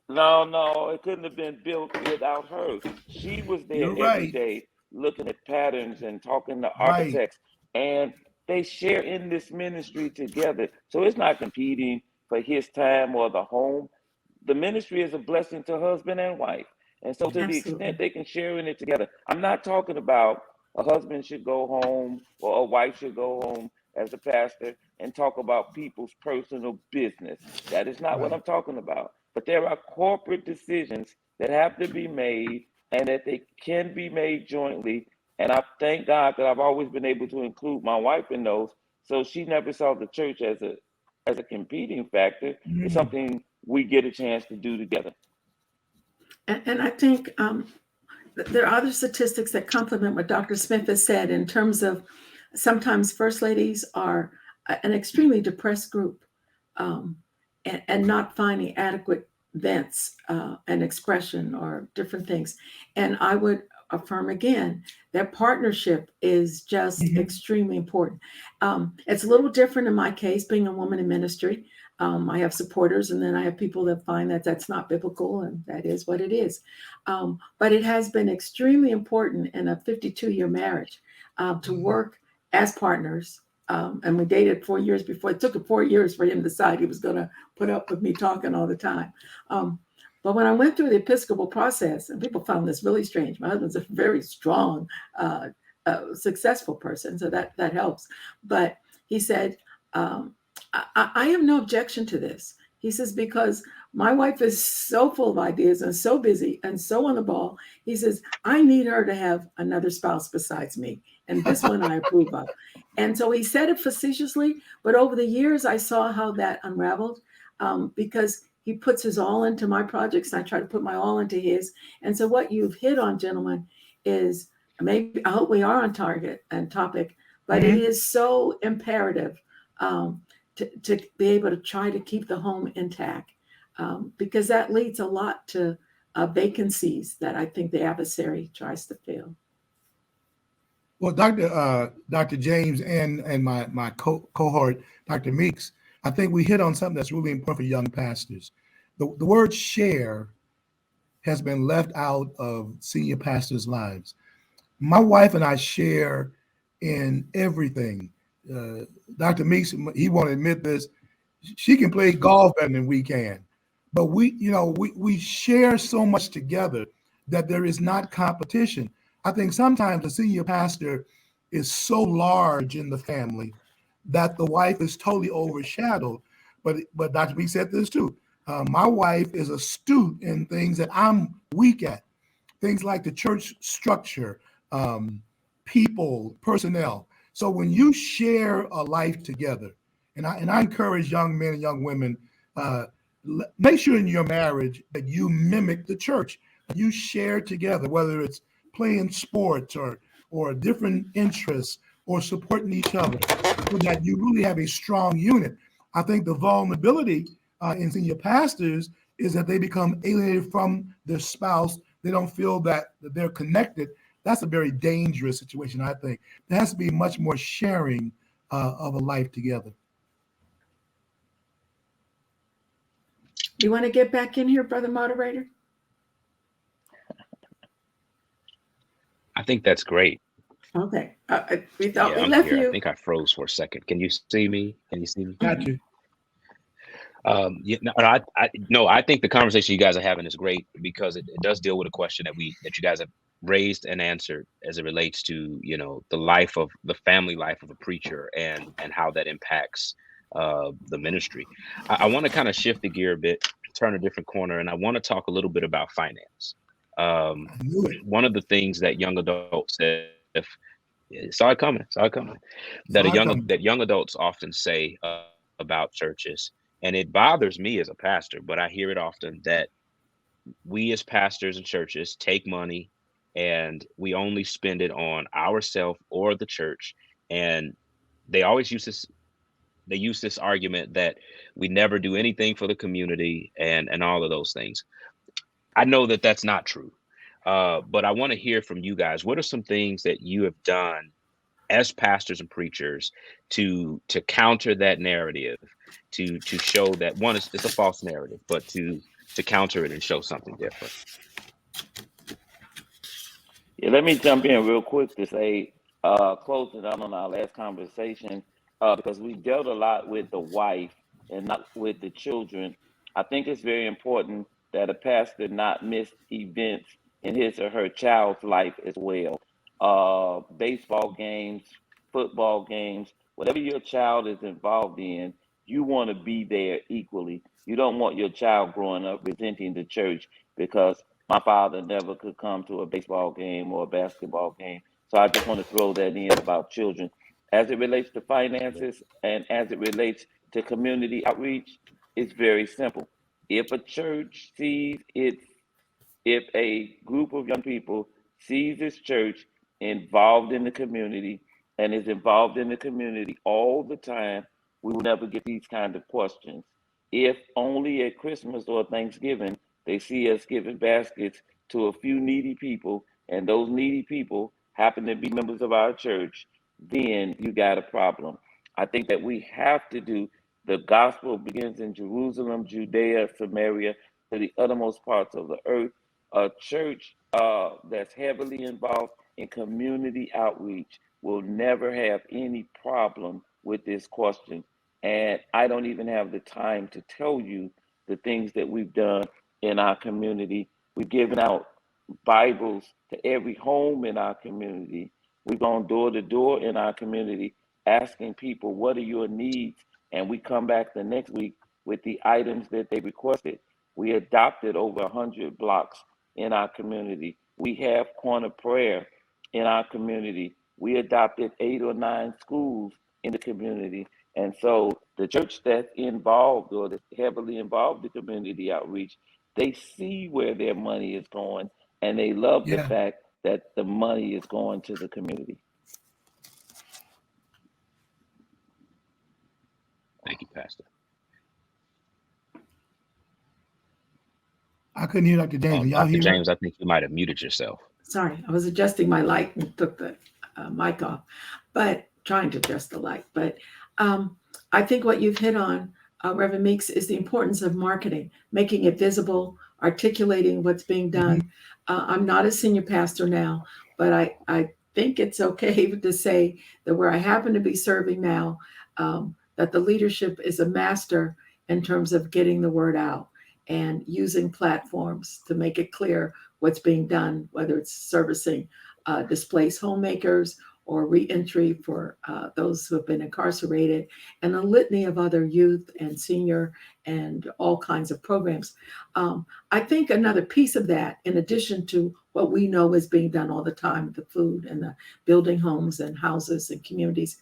No, it couldn't have been built without her. She was there You're every right. day looking at patterns and talking to Right. architects. And they share in this ministry together. So it's not competing for his time or the home. The ministry is a blessing to husband and wife. And so to the extent Absolutely. they can share in it together, I'm not talking about a husband should go home or a wife should go home as a pastor and talk about people's personal business. That is not what Right. I'm talking about. But there are corporate decisions that have to be made and that they can be made jointly. And I thank God that I've always been able to include my wife in those. So she never saw the church as a competing factor. It's Mm. something we get a chance to do together. And I think there are other statistics that complement what Dr. Smith has said in terms of sometimes first ladies are an extremely depressed group, um, and not finding adequate vents and expression or different things. And I would affirm again that partnership is just Mhm. extremely important. It's a little different in my case, being a woman in ministry. I have supporters, and then I have people that find that that's not biblical, and that is what it is. But it has been extremely important in a 52-year marriage to work as partners. And we dated 4 years before. It took 4 years for him to decide he was going to put up with me talking all the time. But when I went through the Episcopal process, and people found this really strange, my husband's a very strong, successful person, so that helps. But he said, I have no objection to this. He says, because my wife is so full of ideas and so busy and so on the ball. He says, I need her to have another spouse besides me. And this one I approve of. And so he said it facetiously, but over the years, I saw how that unraveled, because he puts his all into my projects and I try to put my all into his. And so what you've hit on, gentlemen, is maybe, I hope we are on target and topic, but it is so imperative to be able to try to keep the home intact, because that leads a lot to vacancies that I think the adversary tries to fill. Well, Dr. James and my cohort, Dr. Meeks, I think we hit on something that's really important for young pastors. The word share has been left out of senior pastors' lives. My wife and I share in everything. Dr. Meeks, he won't admit this. She can play golf better than we can, but we share so much together that there is not competition. I think sometimes a senior pastor is so large in the family that the wife is totally overshadowed. But Dr. B said this too. My wife is astute in things that I'm weak at, things like the church structure, people, personnel. So when you share a life together, and I encourage young men and young women, make sure in your marriage that you mimic the church. You share together, whether it's playing sports or different interests or supporting each other, so that you really have a strong unit. I think the vulnerability in senior pastors is that they become alienated from their spouse. They don't feel that they're connected. That's a very dangerous situation, I think. There has to be much more sharing of a life together. You want to get back in here, brother moderator? I think that's great. Okay. We thought we I'm left here. I you. think I froze for a second. Can you see me? Can you see me? Got you. I think the conversation you guys are having is great because it does deal with a question that you guys have raised and answered as it relates to, the family life of a preacher and how that impacts the ministry. I want to kind of shift the gear a bit, turn a different corner, and I want to talk a little bit about finance. I knew it. One of the things that young adults saw it coming, that young adults often say about churches, and it bothers me as a pastor, but I hear it often, that we as pastors and churches take money and we only spend it on ourselves or the church. And they always use this argument that we never do anything for the community and all of those things. I know that that's not true. But I want to hear from you guys. What are some things that you have done as pastors and preachers to counter that narrative, to show that one is it's a false narrative, but to counter it and show something different? Yeah, let me jump in real quick to say, closing out on our last conversation, because we dealt a lot with the wife and not with the children. I think it's very important that a pastor not miss events in his or her child's life as well. Baseball games, football games, whatever your child is involved in, you want to be there equally. You don't want your child growing up resenting the church because my father never could come to a baseball game or a basketball game. So I just want to throw that in about children. As it relates to finances and as it relates to community outreach, it's very simple. If a church sees its if a group of young people sees this church involved in the community and is involved in the community all the time, we will never get these kind of questions. If only at Christmas or Thanksgiving they see us giving baskets to a few needy people, and those needy people happen to be members of our church, then you got a problem. I think that we have to do the gospel begins in Jerusalem, Judea, Samaria, to the uttermost parts of the earth. A church that's heavily involved in community outreach will never have any problem with this question. And I don't even have the time to tell you the things that we've done in our community. We've given out Bibles to every home in our community. We've gone door to door in our community asking people, what are your needs? And we come back the next week with the items that they requested. We adopted over 100 blocks in our community. We have corner prayer in our community. We adopted 8 or 9 schools in the community. And so the church that's involved or that's heavily involved in community outreach, they see where their money is going and they love the Yeah. fact that the money is going to the community. Thank you, Pastor. I couldn't hear Dr. James. Y'all Dr. hear? James, I think you might have muted yourself. Sorry, I was adjusting my light and took the mic off, but trying to adjust the light. But I think what you've hit on, Rev Meeks, is the importance of marketing, making it visible, articulating what's being done. I'm not a senior pastor now, but I think it's okay to say that where I happen to be serving now, that the leadership is a master in terms of getting the word out and using platforms to make it clear what's being done, whether it's servicing displaced homemakers or reentry for those who have been incarcerated, and a litany of other youth and senior and all kinds of programs. I think another piece of that, in addition to what we know is being done all the time, the food and the building homes and houses and communities,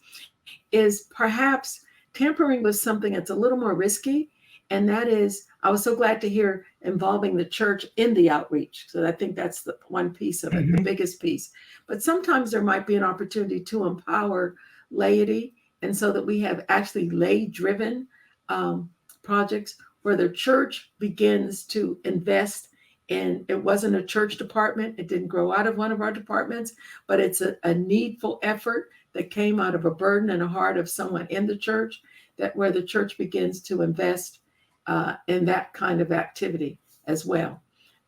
is perhaps tampering with something that's a little more risky. And that is, I was so glad to hear involving the church in the outreach. So I think that's the one piece of it, the biggest piece. But sometimes there might be an opportunity to empower laity, and so that we have actually lay-driven projects where the church begins to invest in. It wasn't a church department. It didn't grow out of one of our departments, but it's a needful effort that came out of a burden and a heart of someone in the church, that where the church begins to invest in that kind of activity as well.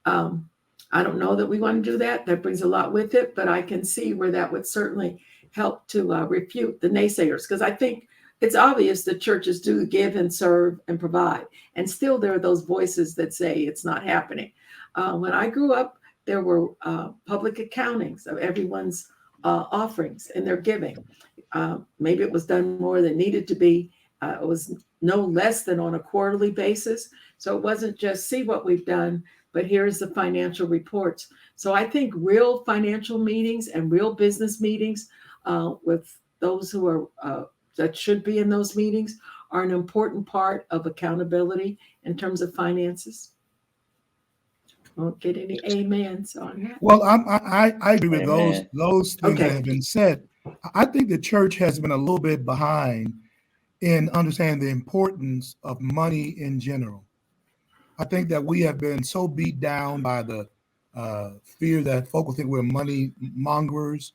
I don't know that we want to do that. That brings a lot with it, but I can see where that would certainly help to refute the naysayers, because I think it's obvious that churches do give and serve and provide, and still there are those voices that say it's not happening. When I grew up, there were public accountings of everyone's offerings and their giving. Maybe it was done more than needed to be. It was no less than on a quarterly basis. So it wasn't just see what we've done, but here's the financial reports. So I think real financial meetings and real business meetings with those who are that should be in those meetings are an important part of accountability in terms of finances. Won't get any amens on that. Well, I agree with Amen. those things that Okay. have been said. I think the church has been a little bit behind in understanding the importance of money in general. I think that we have been so beat down by the fear that folk will think we're money mongers,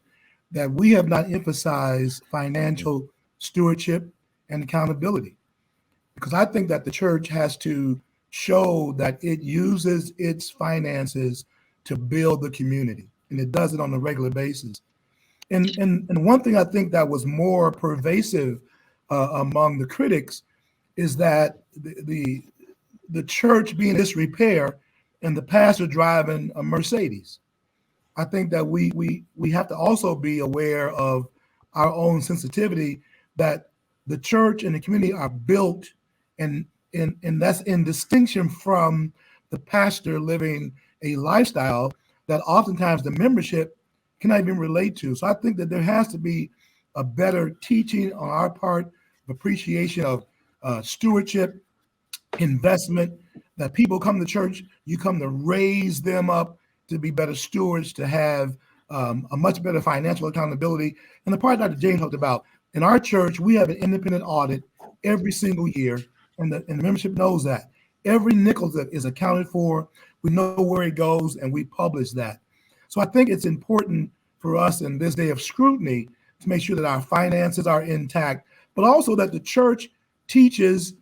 that we have not emphasized financial stewardship and accountability. Because I think that the church has to show that it uses its finances to build the community, and it does it on a regular basis. And one thing I think that was more pervasive among the critics is that the church being in disrepair and the pastor driving a Mercedes. I think that we have to also be aware of our own sensitivity, that the church and the community are built, and that's in distinction from the pastor living a lifestyle that oftentimes the membership cannot even relate to. So I think that there has to be a better teaching on our part of appreciation of stewardship, investment, that people come to church, you come to raise them up to be better stewards, to have a much better financial accountability. And the part Dr. James talked about, in our church, we have an independent audit every single year, and the membership knows that. Every nickel that is accounted for, we know where it goes, and we publish that. So I think it's important for us in this day of scrutiny to make sure that our finances are intact, but also that the church teaches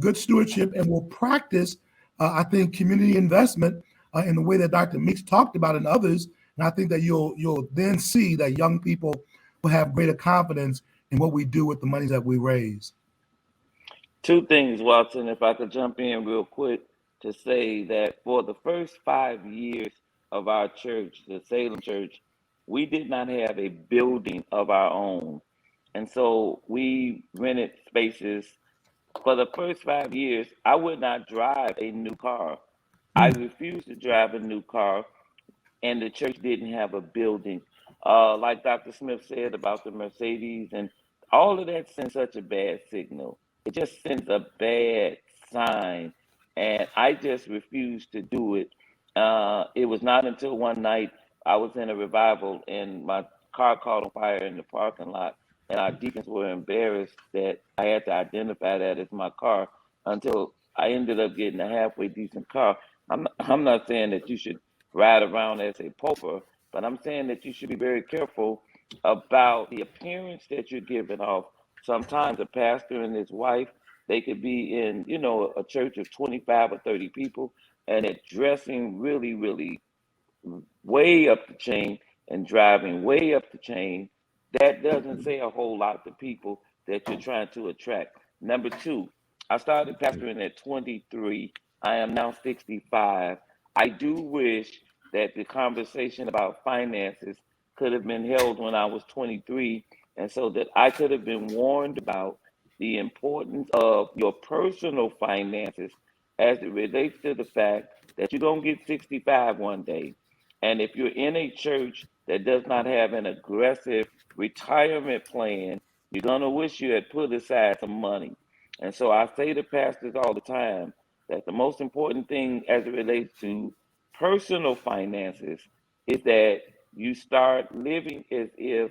good stewardship and will practice, I think, community investment in the way that Dr. Meeks talked about and others. And I think that you'll then see that young people will have greater confidence in what we do with the money that we raise. Two things, Watson, if I could jump in real quick to say that for the first 5 years of our church, the Salem Church, we did not have a building of our own. And so we rented spaces. For the first 5 years, I would not drive a new car. I refused to drive a new car, and the church didn't have a building. Like Dr. Smith said about the Mercedes, and all of that sends such a bad signal. It just sends a bad sign, and I just refused to do it. It was not until one night I was in a revival and my car caught on fire in the parking lot, and our deacons were embarrassed that I had to identify that as my car until I ended up getting a halfway decent car. I'm not saying that you should ride around as a pauper, but I'm saying that you should be very careful about the appearance that you're giving off. Sometimes a pastor and his wife, they could be in, a church of 25 or 30 people, and they're dressing really, really way up the chain and driving way up the chain. That doesn't say a whole lot to people that you're trying to attract. Number two, I started pastoring at 23. I am now 65. I do wish that the conversation about finances could have been held when I was 23, and so that I could have been warned about the importance of your personal finances as it relates to the fact that you're going to get 65 one day. And if you're in a church that does not have an aggressive retirement plan, you're going to wish you had put aside some money. And so I say to pastors all the time that the most important thing as it relates to personal finances is that you start living as if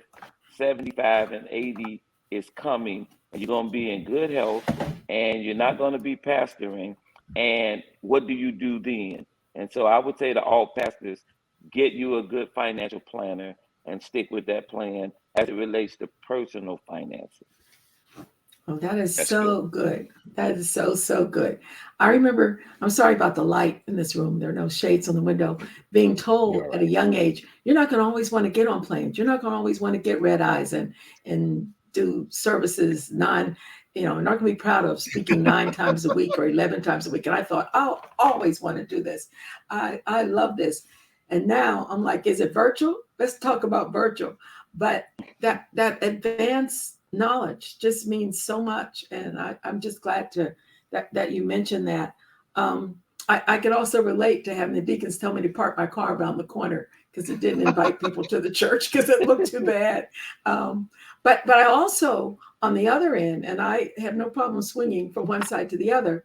75 and 80 is coming, and you're going to be in good health, and you're not going to be pastoring. And what do you do then? And so I would say to all pastors, get you a good financial planner and stick with that plan as it relates to personal finances. Oh, that is That's so good. That is so, so good. I remember, I'm sorry about the light in this room. There are no shades on the window. Being told You're all at a young age, you're not going to always want to get on planes. You're not going to always want to get red eyes and do services you're not going to be proud of speaking 9 times a week or 11 times a week. And I thought, I'll always want to do this. I love this. And now I'm like, is it virtual? Let's talk about virtual. But that advanced knowledge just means so much, and I'm just glad that you mentioned that. I could also relate to having the deacons tell me to park my car around the corner because it didn't invite people to the church because it looked too bad. But I also, on the other end, and I have no problem swinging from one side to the other.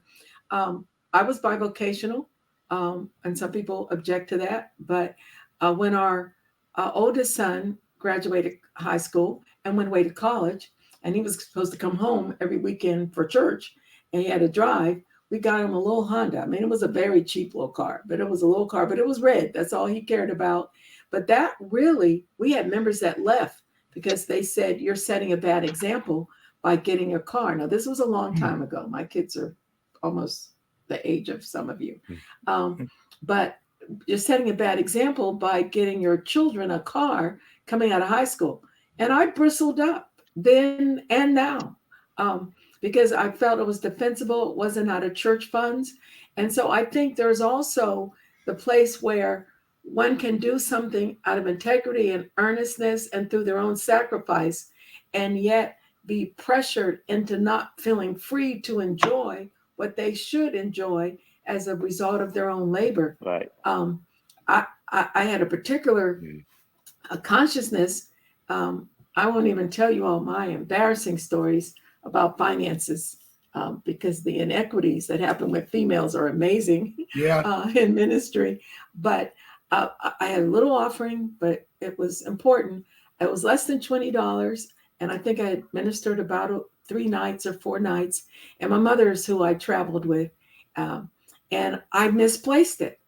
I was bivocational, and some people object to that. But when our oldest son graduated high school and went away to college, and he was supposed to come home every weekend for church, and he had to drive, we got him a little Honda. I mean, it was a very cheap little car, but it was a little car, but it was red. That's all he cared about. But that really, we had members that left because they said, you're setting a bad example by getting a car. Now, this was a long time ago. My kids are almost the age of some of you. But you're setting a bad example by getting your children a car coming out of high school. And I bristled up then and now because I felt it was defensible. It wasn't out of church funds. And so I think there's also the place where one can do something out of integrity and earnestness and through their own sacrifice, and yet be pressured into not feeling free to enjoy what they should enjoy as a result of their own labor. Right. I had a particular consciousness. I won't even tell you all my embarrassing stories about finances because the inequities that happen with females are amazing in ministry. But I had a little offering, but it was important. It was less than $20. And I think I had ministered about 3 nights or 4 nights. And my mother's who I traveled with. And I misplaced it.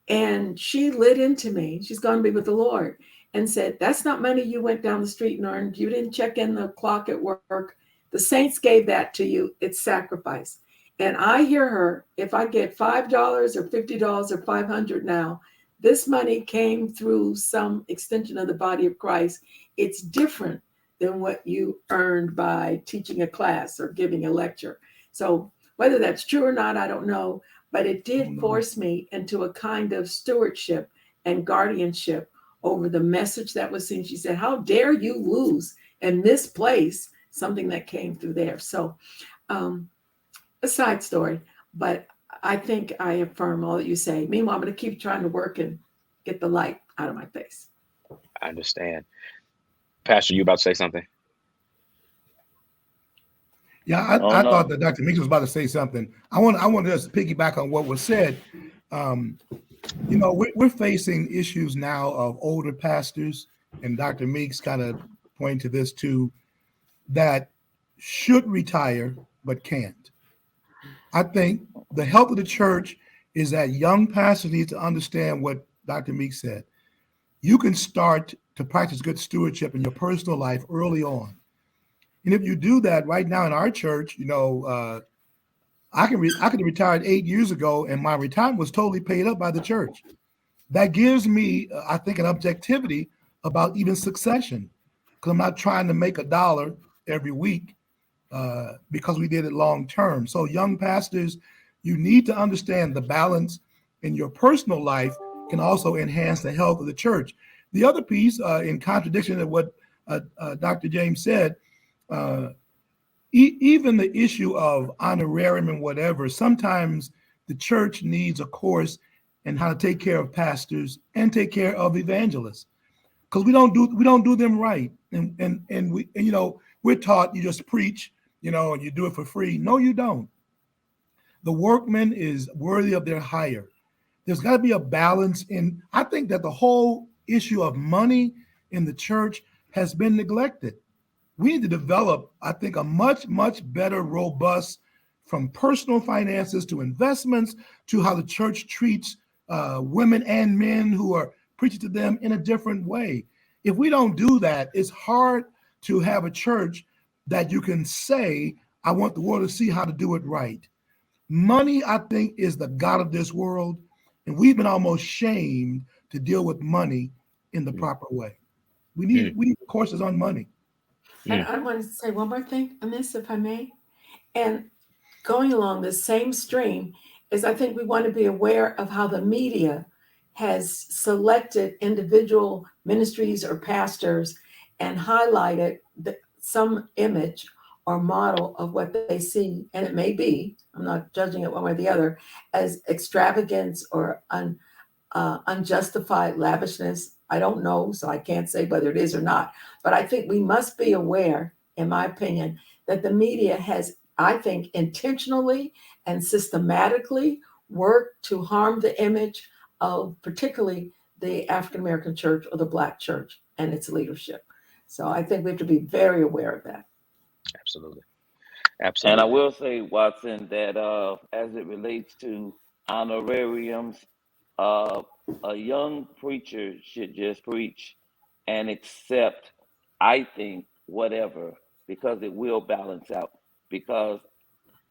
And she lit into me. She's going to be with the Lord. And said, that's not money you went down the street and earned. You didn't check in the clock at work. The saints gave that to you. It's sacrifice. And I hear her, if I get $5 or $50 or $500 now, this money came through some extension of the body of Christ. It's different than what you earned by teaching a class or giving a lecture. So whether that's true or not, I don't know. But it did force me into a kind of stewardship and guardianship over the message that was seen. She said, how dare you lose and misplace something that came through there? So a side story, but I think I affirm all that you say. Meanwhile, I'm going to keep trying to work and get the light out of my face. I understand. Pastor, you about to say something? Yeah, I thought that Dr. Meeks was about to say something. I want to just piggyback on what was said. We're facing issues now of older pastors, and Dr. Meeks kind of pointed to this too, that should retire but can't. I think the health of the church is that young pastors need to understand what Dr. Meeks said. You can start to practice good stewardship in your personal life early on. And if you do that right now in our church, I could have retired 8 years ago, and my retirement was totally paid up by the church. That gives me, I think, an objectivity about even succession, because I'm not trying to make $1 every week because we did it long term. So young pastors, you need to understand the balance in your personal life can also enhance the health of the church. The other piece, in contradiction to what Dr. James said, even the issue of honorarium and whatever, sometimes the church needs a course in how to take care of pastors and take care of evangelists, because we don't do them right, and we're taught you just preach, and you do it for free. No, you don't. The workman is worthy of their hire. There's got to be a balance. And I think that the whole issue of money in the church has been neglected. We need to develop, I think, a much, much better, robust, from personal finances to investments to how the church treats women and men who are preaching to them in a different way. If we don't do that, it's hard to have a church that you can say, I want the world to see how to do it right. Money, I think, is the God of this world, and we've been almost shamed to deal with money in the proper way. We need courses on money. And I want to say one more thing on this, if I may. And going along the same stream is, I think we want to be aware of how the media has selected individual ministries or pastors and highlighted some image or model of what they see. And it may be, I'm not judging it one way or the other, as extravagance or unjustified lavishness. I don't know, so I can't say whether it is or not. But I think we must be aware, in my opinion, that the media has, I think, intentionally and systematically worked to harm the image of particularly the African American church or the Black church and its leadership. So I think we have to be very aware of that. Absolutely. And I will say, Watson, that as it relates to honorariums, a young preacher should just preach and accept, I think, whatever, because it will balance out. Because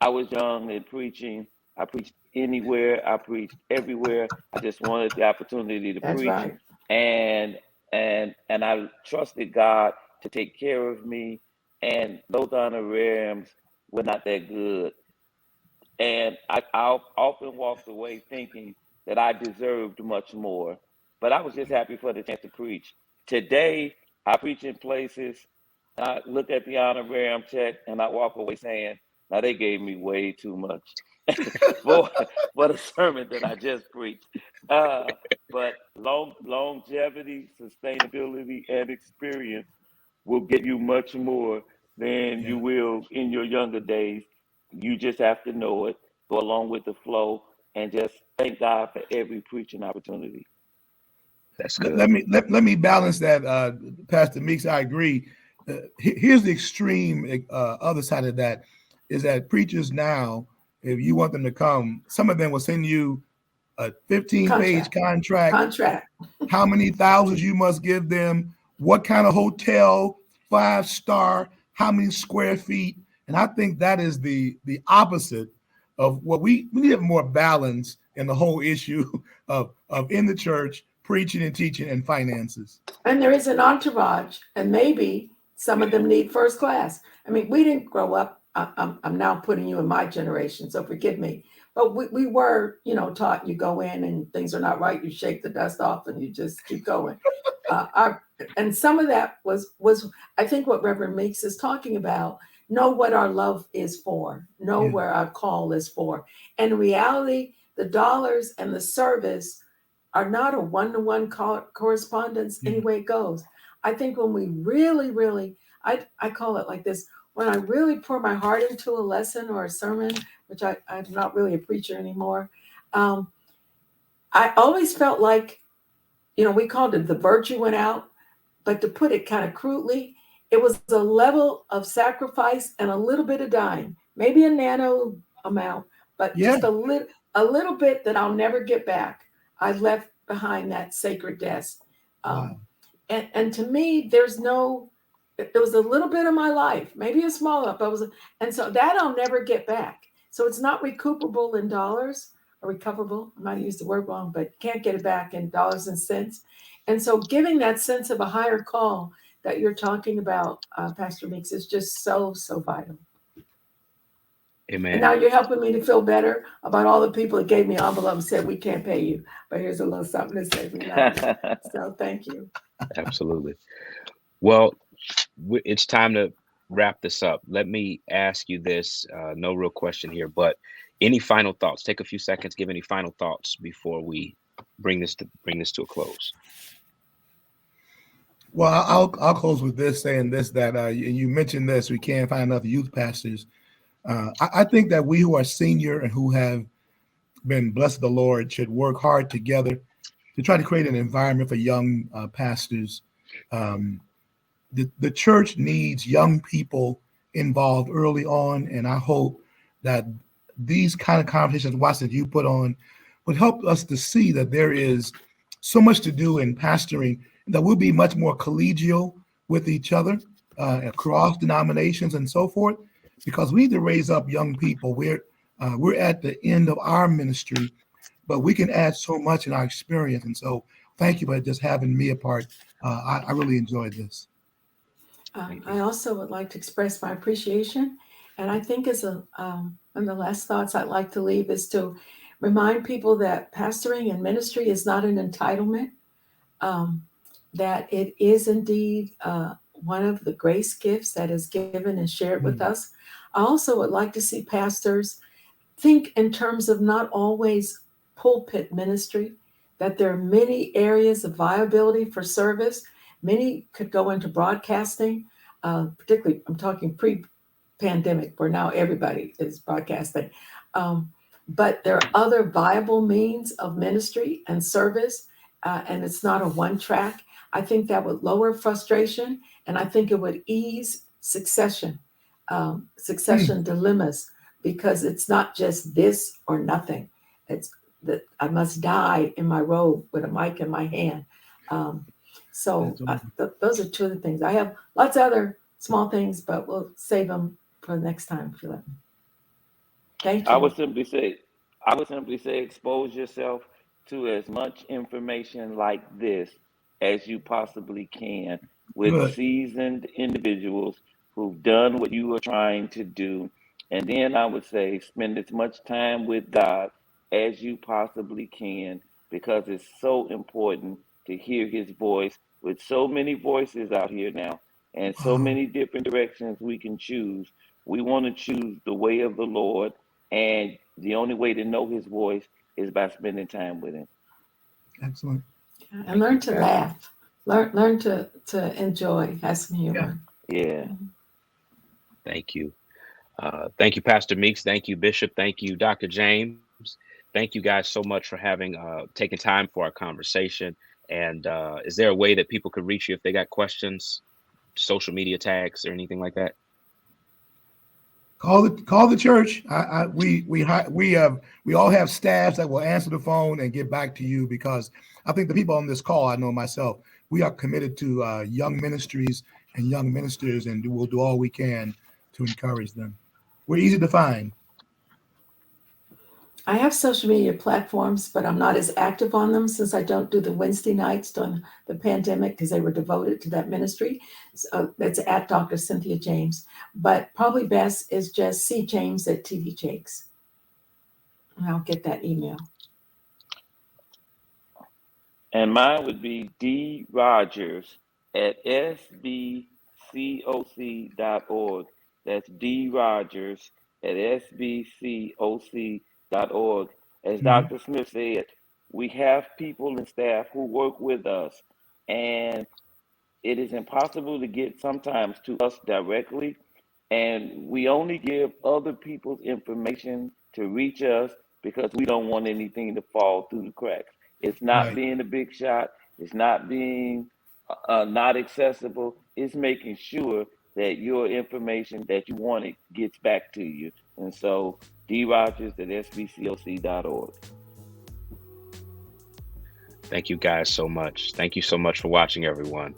I was young and preaching, I preached anywhere, I preached everywhere. I just wanted the opportunity to That's preach, right. and I trusted God to take care of me. And those honorariums were not that good. And I often walked away thinking that I deserved much more. But I was just happy for the chance to preach. Today, I preach in places, I look at the honorarium check, and I walk away saying, now they gave me way too much for the sermon that I just preached. But longevity, sustainability, and experience will get you much more than you will in your younger days. You just have to know it, go along with the flow, and just thank God for every preaching opportunity. That's good. Let me balance that, Pastor Meeks. I agree. Here's the extreme other side of that, is that preachers now, if you want them to come, some of them will send you a 15-page contract, how many thousands you must give them, what kind of hotel, 5-star, how many square feet. And I think that is the opposite of what we need. More balance in the whole issue of in the church, preaching and teaching and finances. And there is an entourage, and maybe some of them need first class. I mean, we didn't grow up. I'm now putting you in my generation, so forgive me. But we were, taught you go in and things are not right, you shake the dust off and you just keep going. And some of that was I think what Reverend Meeks is talking about. Know what our love is for. Know where our call is for. And in reality, the dollars and the service are not a one-to-one correspondence any way it goes. I think when we really, really, I call it like this, when I really pour my heart into a lesson or a sermon, which I'm not really a preacher anymore, I always felt like, we called it the virtue went out, but to put it kind of crudely, it was a level of sacrifice and a little bit of dying, maybe a nano amount, but just a little bit that I'll never get back. I left behind that sacred desk. And to me, it was a little bit of my life, maybe a small but and so that I'll never get back. So it's not recoupable in dollars or recoverable. I might use the word wrong, but can't get it back in dollars and cents. And so giving that sense of a higher call that you're talking about, Pastor Meeks, is just so, so vital. And Amen. now you're helping me to feel better about all the people that gave me envelope and said, we can't pay you, but here's a little something to say we love you. So thank you. Absolutely. Well, it's time to wrap this up. Let me ask you this. No real question here, but any final thoughts? Take a few seconds. Give any final thoughts before we bring this to a close. Well, I'll close with this, saying this, that you mentioned this, we can't find enough youth pastors. I think that we who are senior and who have been blessed of the Lord should work hard together to try to create an environment for young pastors. Um, the church needs young people involved early on, and I hope that these kind of conversations, watch that you put on, would help us to see that there is so much to do in pastoring, and that we'll be much more collegial with each other across denominations and so forth, because we need to raise up young people. We're at the end of our ministry, but we can add so much in our experience. And so, thank you for just having me a part. I really enjoyed this. I also would like to express my appreciation. And I think one of the last thoughts I'd like to leave is to remind people that pastoring and ministry is not an entitlement, that it is indeed one of the grace gifts that is given and shared with us. I also would like to see pastors think in terms of not always pulpit ministry, that there are many areas of viability for service. Many could go into broadcasting, particularly I'm talking pre-pandemic, where now everybody is broadcasting. But there are other viable means of ministry and service, and it's not a one track. I think that would lower frustration, and I think it would ease succession dilemmas, because it's not just this or nothing. It's that I must die in my robe with a mic in my hand. Those are two of the things. I have lots of other small things, but we'll save them for the next time if you let me. Thank I you. would simply say, I would simply say, expose yourself to as much information like this as you possibly can with Good. seasoned individuals who've done what you are trying to do. And then I would say, spend as much time with God as you possibly can, because it's so important to hear his voice with so many voices out here now and so Wow. many different directions we can choose. We want to choose the way of the Lord, and the only way to know his voice is by spending time with him. Excellent. And Thank learn you. to laugh. Learn to enjoy, have some Yeah. humor. Yeah. Thank you. Thank you, Pastor Meeks. Thank you, Bishop. Thank you, Dr. James. Thank you guys so much for having taken time for our conversation. And is there a way that people could reach you if they got questions, social media tags, or anything like that? Call the church. We all have staffs that will answer the phone and get back to you, because I think the people on this call, I know myself, we are committed to young ministries and young ministers, and we'll do all we can to encourage them. We're easy to find. I have social media platforms, but I'm not as active on them since I don't do the Wednesday nights during the pandemic because they were devoted to that ministry. So that's at Dr. Cynthia James. But probably best is just C. James at TV Jakes. And I'll get that email. And mine would be D. Rogers at sbcoc.org. That's D. Rogers at sbcoc.org. As Mhm. Dr. Smith said, we have people and staff who work with us, and it is impossible to get sometimes to us directly. And we only give other people's information to reach us because we don't want anything to fall through the cracks. It's not Right. being a big shot. It's not being not accessible. It's making sure that your information that you wanted gets back to you. And so, D. Rogers at sbcoc.org. Thank you guys so much. Thank you so much for watching, everyone.